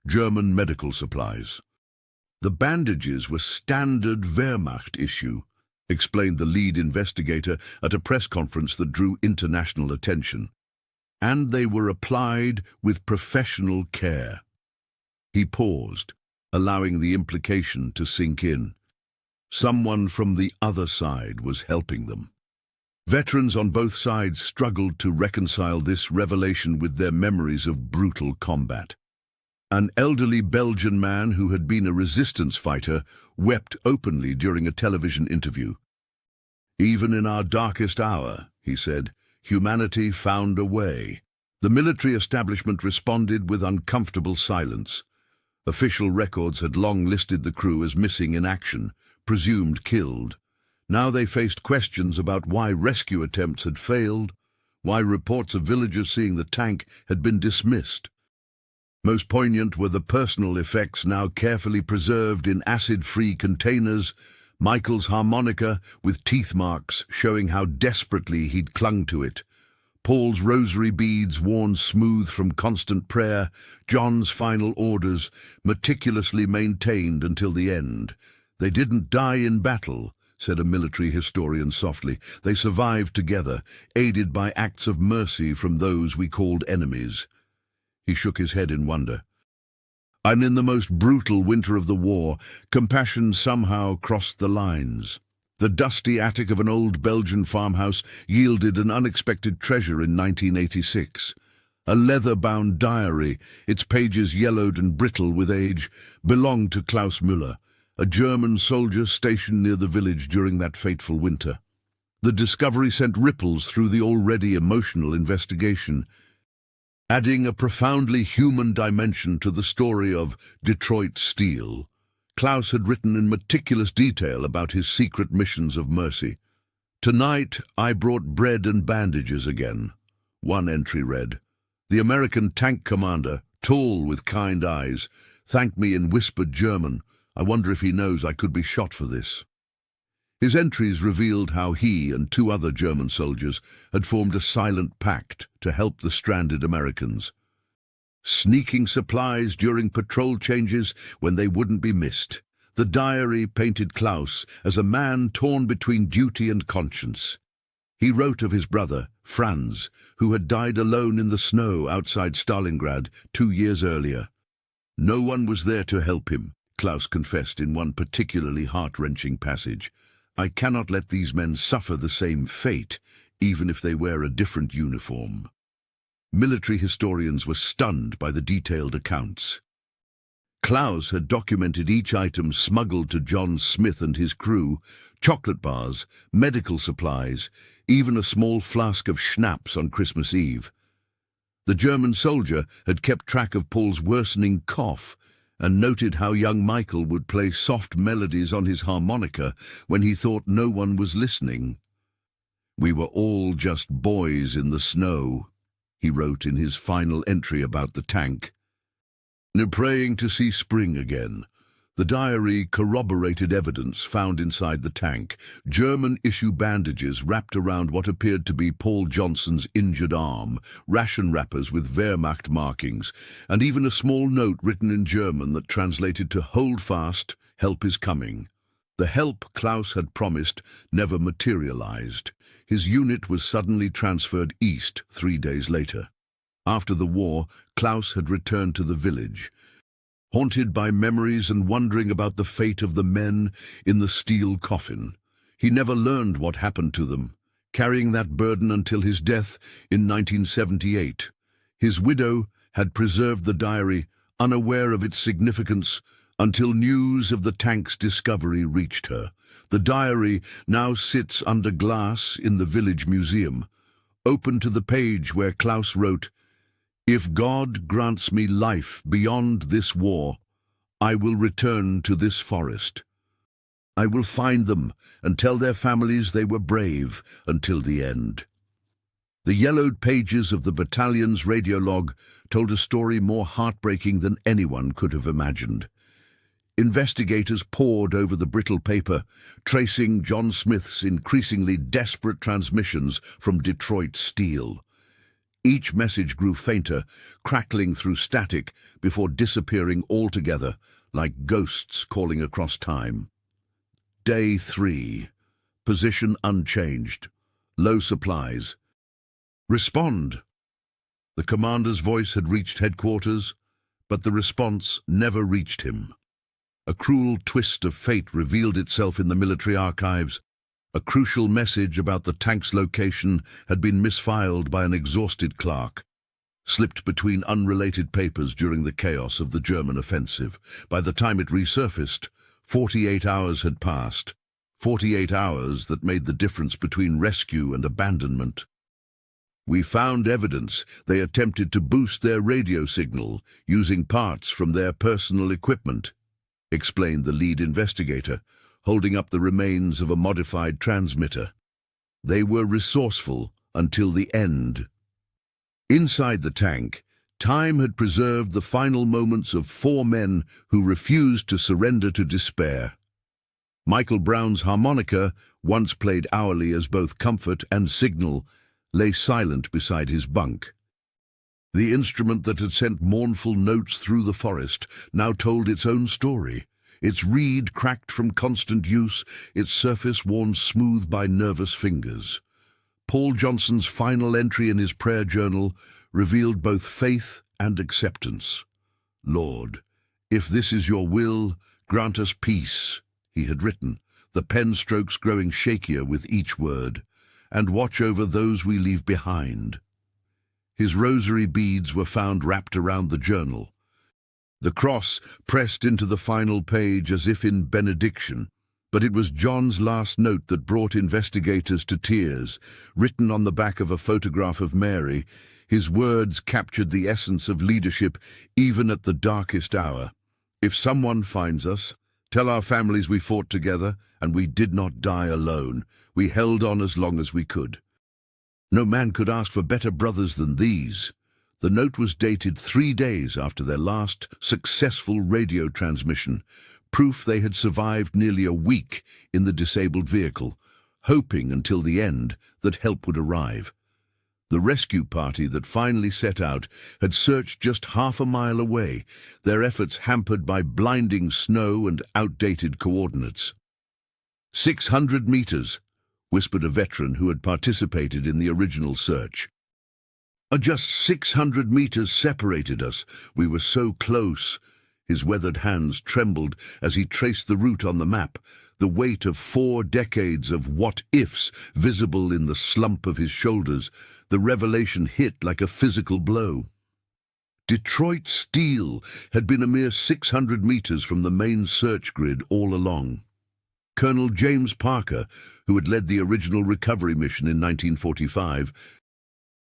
S1: German medical supplies. "The bandages were standard Wehrmacht issue," explained the lead investigator at a press conference that drew international attention. "And they were applied with professional care." He paused, allowing the implication to sink in. Someone from the other side was helping them. Veterans on both sides struggled to reconcile this revelation with their memories of brutal combat. An elderly Belgian man who had been a resistance fighter wept openly during a television interview. "Even in our darkest hour," he said, "humanity found a way." The military establishment responded with uncomfortable silence. Official records had long listed the crew as missing in action, presumed killed. Now they faced questions about why rescue attempts had failed, why reports of villagers seeing the tank had been dismissed. Most poignant were the personal effects now carefully preserved in acid-free containers. Michael's harmonica with teeth marks showing how desperately he'd clung to it. Paul's rosary beads worn smooth from constant prayer, John's final orders meticulously maintained until the end. "They didn't die in battle," said a military historian softly. "They survived together, aided by acts of mercy from those we called enemies." He shook his head in wonder. And in the most brutal winter of the war, compassion somehow crossed the lines. The dusty attic of an old Belgian farmhouse yielded an unexpected treasure in 1986. A leather-bound diary, its pages yellowed and brittle with age, belonged to Klaus Müller, a German soldier stationed near the village during that fateful winter. The discovery sent ripples through the already emotional investigation, adding a profoundly human dimension to the story of Detroit Steel. Klaus had written in meticulous detail about his secret missions of mercy. "Tonight I brought bread and bandages again," one entry read. "The American tank commander, tall with kind eyes, thanked me in whispered German. I wonder if he knows I could be shot for this." His entries revealed how he and two other German soldiers had formed a silent pact to help the stranded Americans, sneaking supplies during patrol changes when they wouldn't be missed. The diary painted Klaus as a man torn between duty and conscience. He wrote of his brother, Franz, who had died alone in the snow outside Stalingrad 2 years earlier. "No one was there to help him," Klaus confessed in one particularly heart-wrenching passage. "I cannot let these men suffer the same fate, even if they wear a different uniform." Military historians were stunned by the detailed accounts. Klaus had documented each item smuggled to John Smith and his crew: chocolate bars, medical supplies, even a small flask of schnapps on Christmas Eve. The German soldier had kept track of Paul's worsening cough and noted how young Michael would play soft melodies on his harmonica when he thought no one was listening. "We were all just boys in the snow," he wrote in his final entry about the tank. Praying to see spring again. The diary corroborated evidence found inside the tank: German-issue bandages wrapped around what appeared to be Paul Johnson's injured arm, ration wrappers with Wehrmacht markings, and even a small note written in German that translated to "Hold fast, help is coming." The help Klaus had promised never materialized. His unit was suddenly transferred east 3 days later. After the war, Klaus had returned to the village, haunted by memories and wondering about the fate of the men in the steel coffin. He never learned what happened to them, carrying that burden until his death in 1978. His widow had preserved the diary, unaware of its significance, until news of the tank's discovery reached her. The diary now sits under glass in the village museum, open to the page where Klaus wrote, "If God grants me life beyond this war, I will return to this forest. I will find them and tell their families they were brave until the end." The yellowed pages of the battalion's radiolog told a story more heartbreaking than anyone could have imagined. Investigators pored over the brittle paper, tracing John Smith's increasingly desperate transmissions from Detroit Steel. Each message grew fainter, crackling through static before disappearing altogether, like ghosts calling across time. Day 3. Position unchanged. Low supplies. "Respond!" The commander's voice had reached headquarters, but the response never reached him. A cruel twist of fate revealed itself in the military archives. A crucial message about the tank's location had been misfiled by an exhausted clerk, slipped between unrelated papers during the chaos of the German offensive. By the time it resurfaced, 48 hours had passed, 48 hours that made the difference between rescue and abandonment. "We found evidence they attempted to boost their radio signal using parts from their personal equipment," explained the lead investigator, holding up the remains of a modified transmitter. "They were resourceful until the end." Inside the tank, time had preserved the final moments of 4 men who refused to surrender to despair. Michael Brown's harmonica, once played hourly as both comfort and signal, lay silent beside his bunk. The instrument that had sent mournful notes through the forest now told its own story, its reed cracked from constant use, its surface worn smooth by nervous fingers. Paul Johnson's final entry in his prayer journal revealed both faith and acceptance. "Lord, if this is your will, grant us peace," he had written, the pen strokes growing shakier with each word, "and watch over those we leave behind." His rosary beads were found wrapped around the journal. The cross pressed into the final page as if in benediction, but it was John's last note that brought investigators to tears. Written on the back of a photograph of Mary, his words captured the essence of leadership even at the darkest hour. "If someone finds us, tell our families we fought together and we did not die alone. We held on as long as we could." No man could ask for better brothers than these. The note was dated 3 days after their last successful radio transmission, proof they had survived nearly a week in the disabled vehicle, hoping until the end that help would arrive. The rescue party that finally set out had searched just half a mile away, their efforts hampered by blinding snow and outdated coordinates. 600 meters, whispered a veteran who had participated in the original search. Just 600 meters separated us. We were so close." His weathered hands trembled as he traced the route on the map, the weight of 4 decades of what-ifs visible in the slump of his shoulders. The revelation hit like a physical blow. Detroit Steel had been a mere 600 meters from the main search grid all along. Colonel James Parker, who had led the original recovery mission in 1945,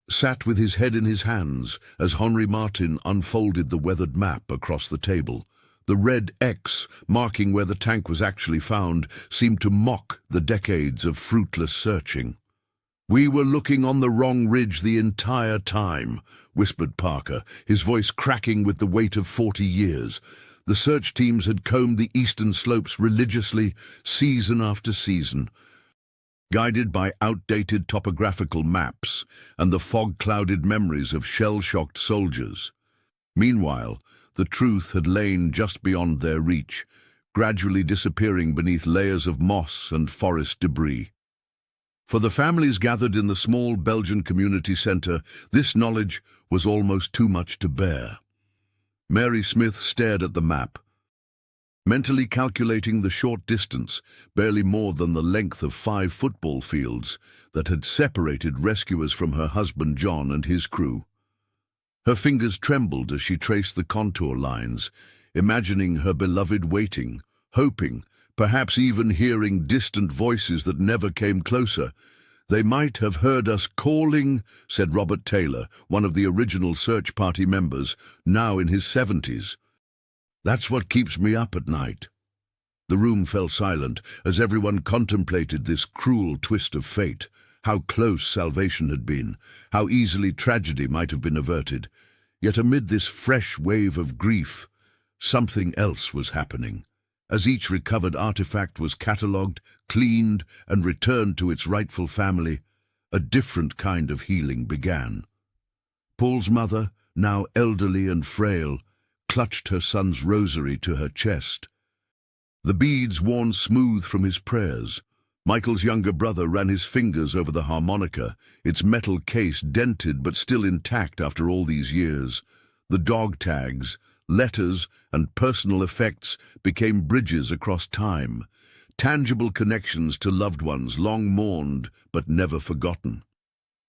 S1: sat with his head in his hands as Henri Martin unfolded the weathered map across the table. The red X, marking where the tank was actually found, seemed to mock the decades of fruitless searching. "We were looking on the wrong ridge the entire time," whispered Parker, his voice cracking with the weight of 40 years. The search teams had combed the eastern slopes religiously, season after season, guided by outdated topographical maps and the fog-clouded memories of shell-shocked soldiers. Meanwhile, the truth had lain just beyond their reach, gradually disappearing beneath layers of moss and forest debris. For the families gathered in the small Belgian community centre, this knowledge was almost too much to bear. Mary Smith stared at the map, mentally calculating the short distance, barely more than the length of 5 football fields, that had separated rescuers from her husband John and his crew. Her fingers trembled as she traced the contour lines, imagining her beloved waiting, hoping, perhaps even hearing distant voices that never came closer. "They might have heard us calling," said Robert Taylor, one of the original search party members, now in his 70s. "That's what keeps me up at night." The room fell silent as everyone contemplated this cruel twist of fate. How close salvation had been, how easily tragedy might have been averted. Yet amid this fresh wave of grief, something else was happening. As each recovered artifact was catalogued, cleaned, and returned to its rightful family, a different kind of healing began. Paul's mother, now elderly and frail, clutched her son's rosary to her chest, the beads worn smooth from his prayers. Michael's younger brother ran his fingers over the harmonica, its metal case dented but still intact after all these years. The dog tags, letters, and personal effects became bridges across time, tangible connections to loved ones long mourned but never forgotten.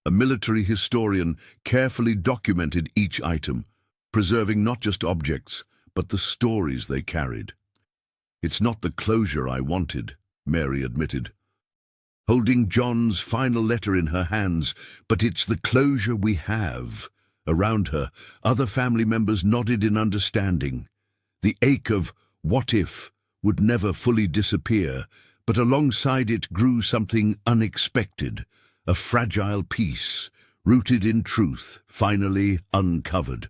S1: A military historian carefully documented each item, preserving not just objects, but the stories they carried. "It's not the closure I wanted," Mary admitted, holding John's final letter in her hands, "but it's the closure we have." Around her, other family members nodded in understanding. The ache of "what if" would never fully disappear, but alongside it grew something unexpected, a fragile peace, rooted in truth, finally uncovered.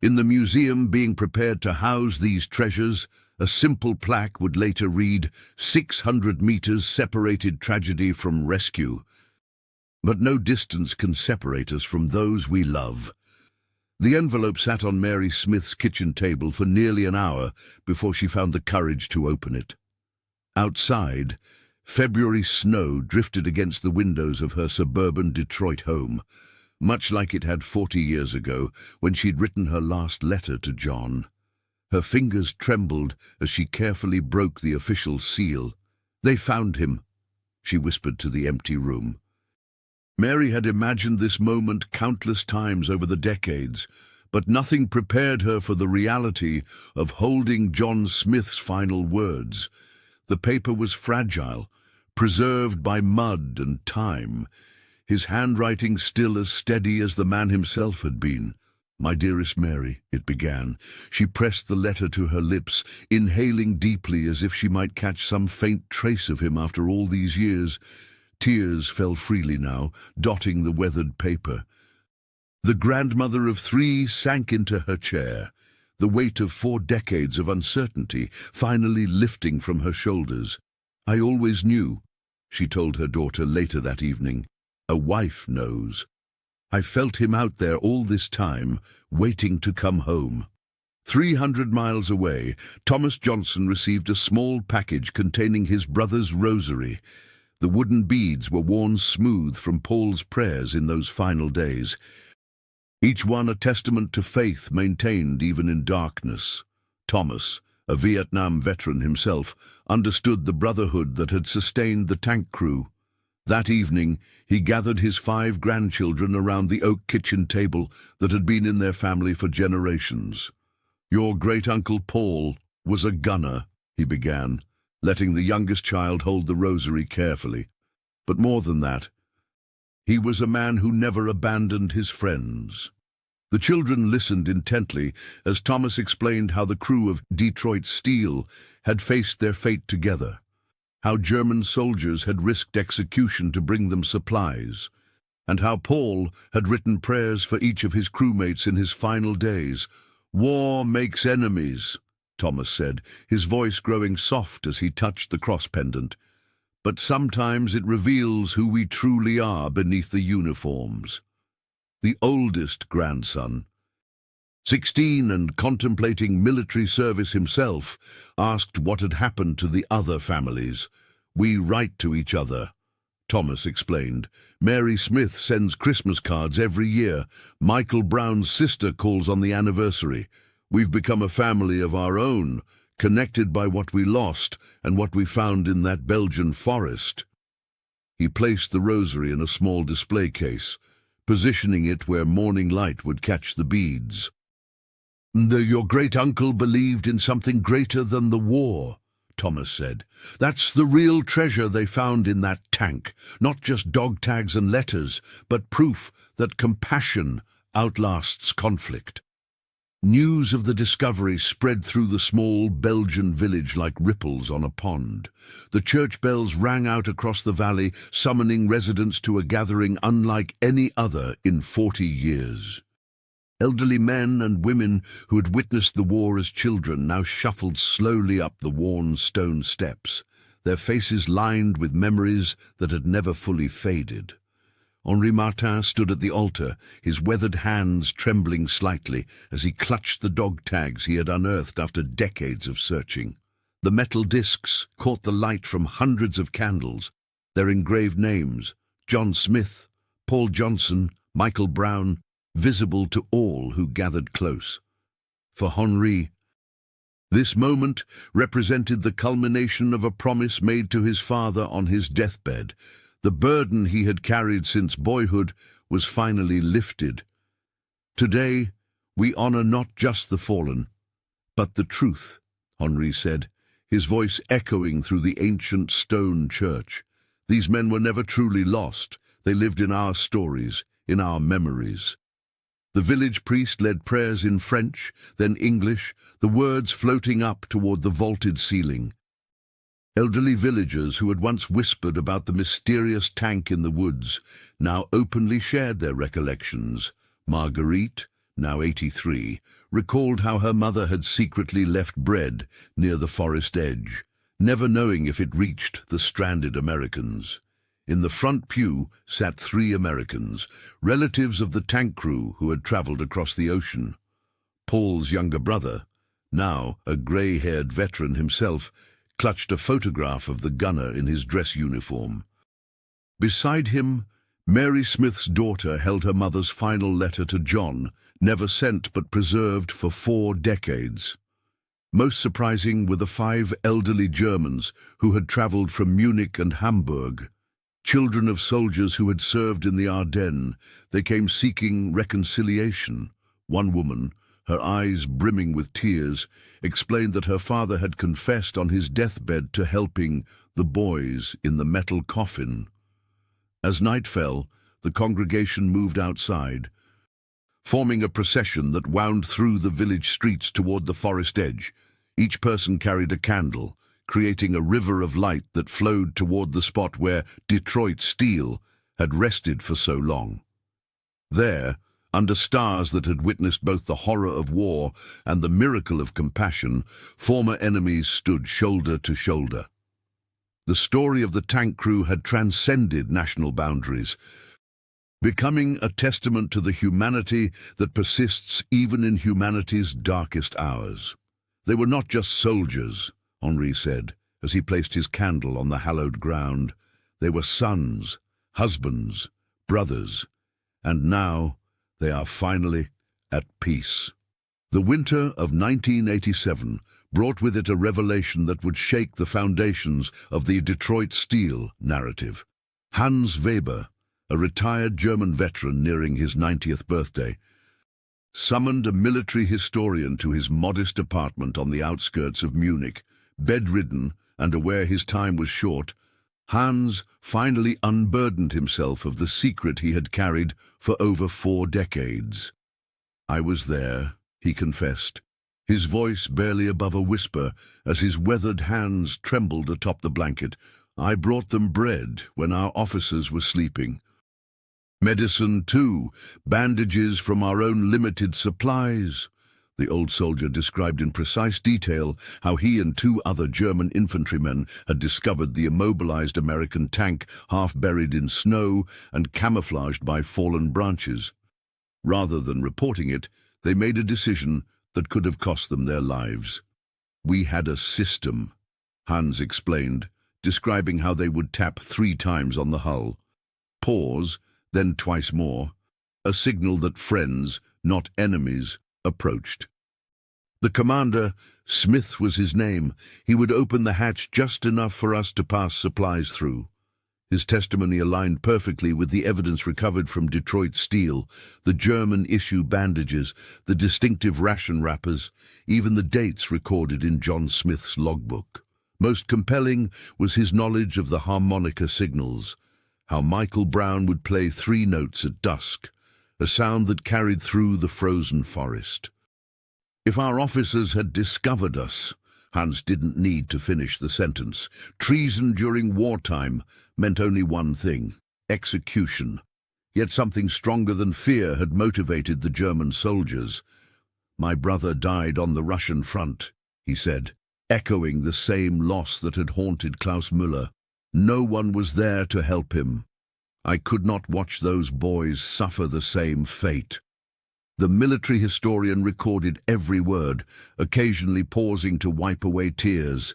S1: In the museum being prepared to house these treasures, a simple plaque would later read, 600 meters separated tragedy from rescue. But no distance can separate us from those we love. The envelope sat on Mary Smith's kitchen table for nearly an hour before she found the courage to open it. Outside, February snow drifted against the windows of her suburban Detroit home, much like it had 40 years ago when she'd written her last letter to John. Her fingers trembled as she carefully broke the official seal. "They found him," she whispered to the empty room. Mary had imagined this moment countless times over the decades, but nothing prepared her for the reality of holding John Smith's final words. The paper was fragile, preserved by mud and time, his handwriting still as steady as the man himself had been. "My dearest Mary," it began. She pressed the letter to her lips, inhaling deeply as if she might catch some faint trace of him after all these years. Tears fell freely now, dotting the weathered paper. The grandmother of 3 sank into her chair, the weight of 4 decades of uncertainty finally lifting from her shoulders. "I always knew," she told her daughter later that evening. "A wife knows. I felt him out there all this time, waiting to come home." 300 miles away, Thomas Johnson received a small package containing his brother's rosary. The wooden beads were worn smooth from Paul's prayers in those final days, each one a testament to faith maintained even in darkness. Thomas, a Vietnam veteran himself, understood the brotherhood that had sustained the tank crew. That evening, he gathered his 5 grandchildren around the oak kitchen table that had been in their family for generations. "Your great-uncle Paul was a gunner," he began, letting the youngest child hold the rosary carefully. "But more than that, he was a man who never abandoned his friends." The children listened intently as Thomas explained how the crew of Detroit Steel had faced their fate together, how German soldiers had risked execution to bring them supplies, and how Paul had written prayers for each of his crewmates in his final days. "War makes enemies," Thomas said, his voice growing soft as he touched the cross pendant. "But sometimes it reveals who we truly are beneath the uniforms." The oldest grandson, 16 and contemplating military service himself, asked what had happened to the other families. "We write to each other," Thomas explained. "Mary Smith sends Christmas cards every year. Michael Brown's sister calls on the anniversary. We've become a family of our own, connected by what we lost and what we found in that Belgian forest." He placed the rosary in a small display case, positioning it where morning light would catch the beads. "Your great-uncle believed in something greater than the war," Thomas said. "That's the real treasure they found in that tank. Not just dog tags and letters, but proof that compassion outlasts conflict." News of the discovery spread through the small Belgian village like ripples on a pond. The church bells rang out across the valley, summoning residents to a gathering unlike any other in 40 years. Elderly men and women who had witnessed the war as children now shuffled slowly up the worn stone steps, their faces lined with memories that had never fully faded. Henri Martin stood at the altar, his weathered hands trembling slightly as he clutched the dog tags he had unearthed after decades of searching. The metal discs caught the light from hundreds of candles, their engraved names, John Smith, Paul Johnson, Michael Brown, visible to all who gathered close. For Henri, this moment represented the culmination of a promise made to his father on his deathbed. The burden he had carried since boyhood was finally lifted. "Today, we honor not just the fallen, but the truth," Henri said, his voice echoing through the ancient stone church. "These men were never truly lost. They lived in our stories, in our memories." The village priest led prayers in French, then English, the words floating up toward the vaulted ceiling. Elderly villagers who had once whispered about the mysterious tank in the woods now openly shared their recollections. Marguerite, now 83, recalled how her mother had secretly left bread near the forest edge, never knowing if it reached the stranded Americans. In the front pew sat 3 Americans, relatives of the tank crew who had traveled across the ocean. Paul's younger brother, now a grey-haired veteran himself, clutched a photograph of the gunner in his dress uniform. Beside him, Mary Smith's daughter held her mother's final letter to John, never sent but preserved for 4 decades. Most surprising were the 5 elderly Germans who had traveled from Munich and Hamburg. Children of soldiers who had served in the Ardennes, they came seeking reconciliation. One woman, her eyes brimming with tears, explained that her father had confessed on his deathbed to helping the boys in the metal coffin. As night fell, the congregation moved outside, forming a procession that wound through the village streets toward the forest edge. Each person carried a candle, creating a river of light that flowed toward the spot where Detroit Steel had rested for so long. There, under stars that had witnessed both the horror of war and the miracle of compassion, former enemies stood shoulder to shoulder. The story of the tank crew had transcended national boundaries, becoming a testament to the humanity that persists even in humanity's darkest hours. They were not just soldiers, Henri said, as he placed his candle on the hallowed ground. They were sons, husbands, brothers, and now they are finally at peace. The winter of 1987 brought with it a revelation that would shake the foundations of the Detroit Steel narrative. Hans Weber, a retired German veteran nearing his 90th birthday, summoned a military historian to his modest apartment on the outskirts of Munich. Bedridden and aware his time was short, Hans finally unburdened himself of the secret he had carried for over 4 decades. "I was there," he confessed, his voice barely above a whisper as his weathered hands trembled atop the blanket. "I brought them bread when our officers were sleeping. Medicine, too, bandages from our own limited supplies." The old soldier described in precise detail how he and 2 other German infantrymen had discovered the immobilized American tank half buried in snow and camouflaged by fallen branches. Rather than reporting it, they made a decision that could have cost them their lives. "We had a system," Hans explained, describing how they would tap 3 times on the hull. Pause, then twice more, a signal that friends, not enemies, approached. The commander, Smith was his name, he would open the hatch just enough for us to pass supplies through. His testimony aligned perfectly with the evidence recovered from Detroit Steel, the German-issue bandages, the distinctive ration wrappers, even the dates recorded in John Smith's logbook. Most compelling was his knowledge of the harmonica signals, how Michael Brown would play 3 notes at dusk, a sound that carried through the frozen forest. "If our officers had discovered us," Hans didn't need to finish the sentence. Treason during wartime meant only one thing: execution. Yet something stronger than fear had motivated the German soldiers. "My brother died on the Russian front," he said, echoing the same loss that had haunted Klaus Müller. "No one was there to help him. I could not watch those boys suffer the same fate." The military historian recorded every word, occasionally pausing to wipe away tears.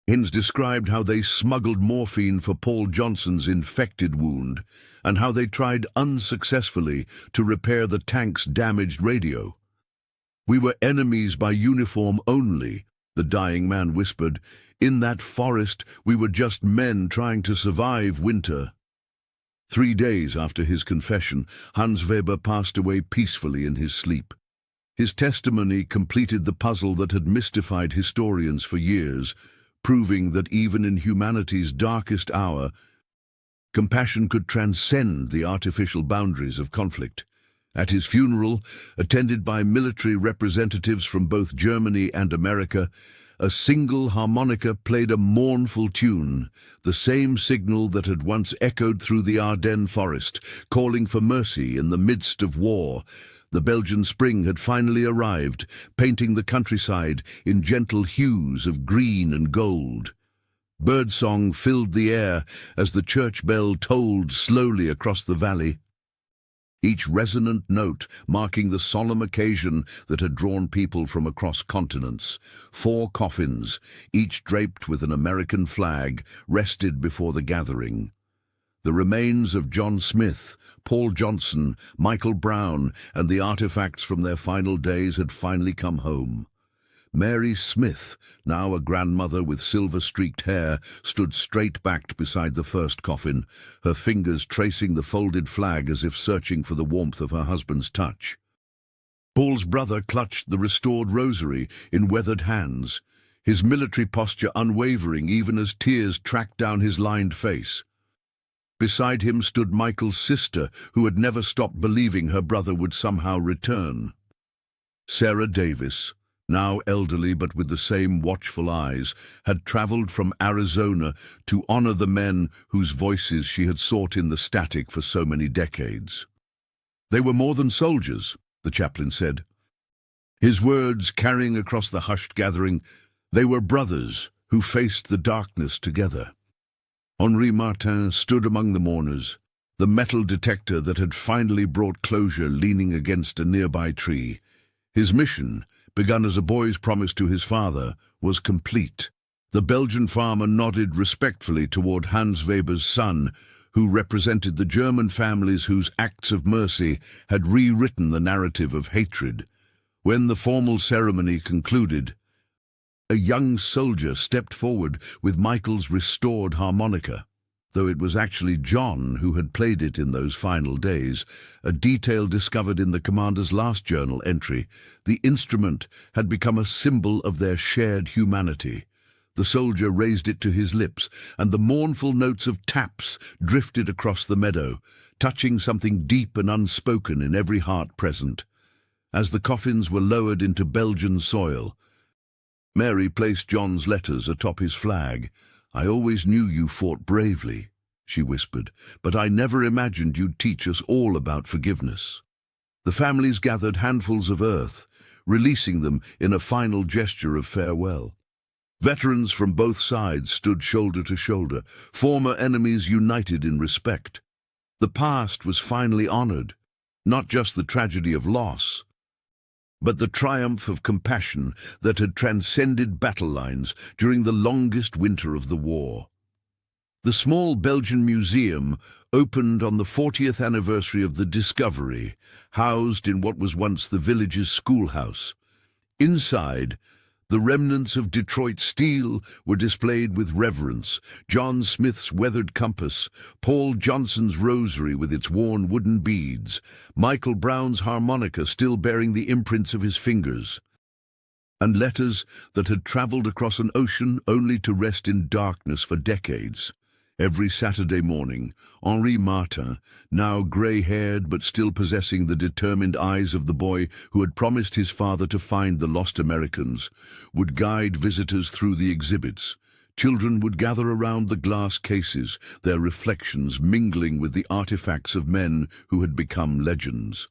S1: Hinz described how they smuggled morphine for Paul Johnson's infected wound, and how they tried unsuccessfully to repair the tank's damaged radio. "We were enemies by uniform only," the dying man whispered. "In that forest, we were just men trying to survive winter." 3 days after his confession, Hans Weber passed away peacefully in his sleep. His testimony completed the puzzle that had mystified historians for years, proving that even in humanity's darkest hour, compassion could transcend the artificial boundaries of conflict. At his funeral, attended by military representatives from both Germany and America, a single harmonica played a mournful tune, the same signal that had once echoed through the Ardennes forest, calling for mercy in the midst of war. The Belgian spring had finally arrived, painting the countryside in gentle hues of green and gold. Birdsong filled the air as the church bell tolled slowly across the valley, each resonant note marking the solemn occasion that had drawn people from across continents. 4 coffins, each draped with an American flag, rested before the gathering. The remains of John Smith, Paul Johnson, Michael Brown, and the artifacts from their final days had finally come home. Mary Smith, now a grandmother with silver-streaked hair, stood straight-backed beside the first coffin, her fingers tracing the folded flag as if searching for the warmth of her husband's touch. Paul's brother clutched the restored rosary in weathered hands, his military posture unwavering even as tears tracked down his lined face. Beside him stood Michael's sister, who had never stopped believing her brother would somehow return. Sarah Davis, now elderly but with the same watchful eyes, had traveled from Arizona to honor the men whose voices she had sought in the static for so many decades. They were more than soldiers, the chaplain said. His words carrying across the hushed gathering, they were brothers who faced the darkness together. Henri Martin stood among the mourners, the metal detector that had finally brought closure leaning against a nearby tree. His mission, begun as a boy's promise to his father, was complete. The Belgian farmer nodded respectfully toward Hans Weber's son, who represented the German families whose acts of mercy had rewritten the narrative of hatred. When the formal ceremony concluded, a young soldier stepped forward with Michael's restored harmonica. Though it was actually John who had played it in those final days, a detail discovered in the commander's last journal entry, the instrument had become a symbol of their shared humanity. The soldier raised it to his lips, and the mournful notes of taps drifted across the meadow, touching something deep and unspoken in every heart present. As the coffins were lowered into Belgian soil, Mary placed John's letters atop his flag. "I always knew you fought bravely," she whispered, "but I never imagined you'd teach us all about forgiveness." The families gathered handfuls of earth, releasing them in a final gesture of farewell. Veterans from both sides stood shoulder to shoulder, former enemies united in respect. The past was finally honored, not just the tragedy of loss, but the triumph of compassion that had transcended battle lines during the longest winter of the war. The small Belgian museum opened on the 40th anniversary of the discovery, housed in what was once the village's schoolhouse. Inside, the remnants of Detroit steel were displayed with reverence, John Smith's weathered compass, Paul Johnson's rosary with its worn wooden beads, Michael Brown's harmonica still bearing the imprints of his fingers, and letters that had traveled across an ocean only to rest in darkness for decades. Every Saturday morning, Henri Martin, now grey-haired but still possessing the determined eyes of the boy who had promised his father to find the lost Americans, would guide visitors through the exhibits. Children would gather around the glass cases, their reflections mingling with the artifacts of men who had become legends.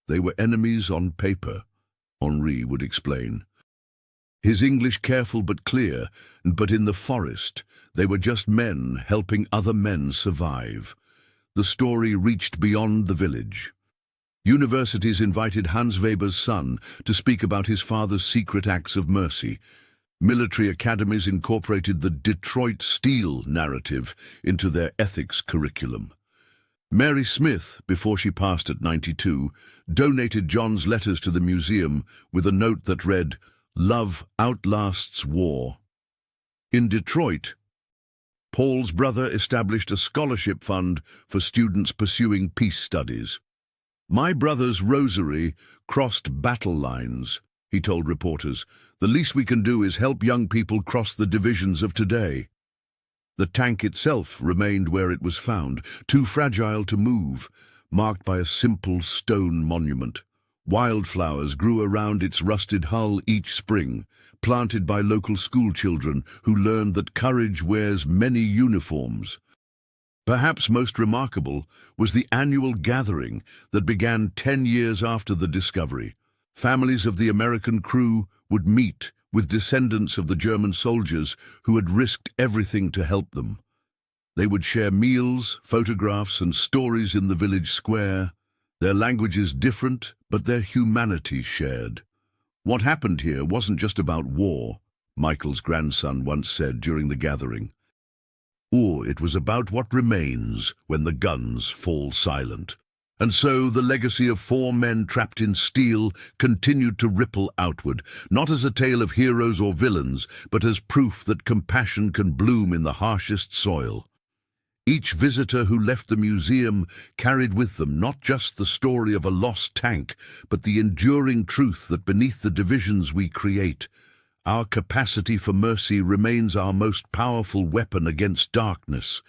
S1: They were enemies on paper, Henri would explain. His English careful but clear, but in the forest, they were just men helping other men survive. The story reached beyond the village. Universities invited Hans Weber's son to speak about his father's secret acts of mercy. Military academies incorporated the Detroit Steel narrative into their ethics curriculum. Mary Smith, before she passed at 92, donated John's letters to the museum with a note that read, "Love outlasts war." In Detroit, Paul's brother established a scholarship fund for students pursuing peace studies. "My brother's rosary crossed battle lines," he told reporters. "The least we can do is help young people cross the divisions of today." The tank itself remained where it was found, too fragile to move, marked by a simple stone monument. Wildflowers grew around its rusted hull each spring, planted by local schoolchildren who learned that courage wears many uniforms. Perhaps most remarkable was the annual gathering that began 10 years after the discovery. Families of the American crew would meet with descendants of the German soldiers who had risked everything to help them. They would share meals, photographs, and stories in the village square, their languages different, but their humanity shared. What happened here wasn't just about war, Michael's grandson once said during the gathering. It was about what remains when the guns fall silent. And so the legacy of 4 men trapped in steel continued to ripple outward, not as a tale of heroes or villains, but as proof that compassion can bloom in the harshest soil. Each visitor who left the museum carried with them not just the story of a lost tank, but the enduring truth that beneath the divisions we create, our capacity for mercy remains our most powerful weapon against darkness.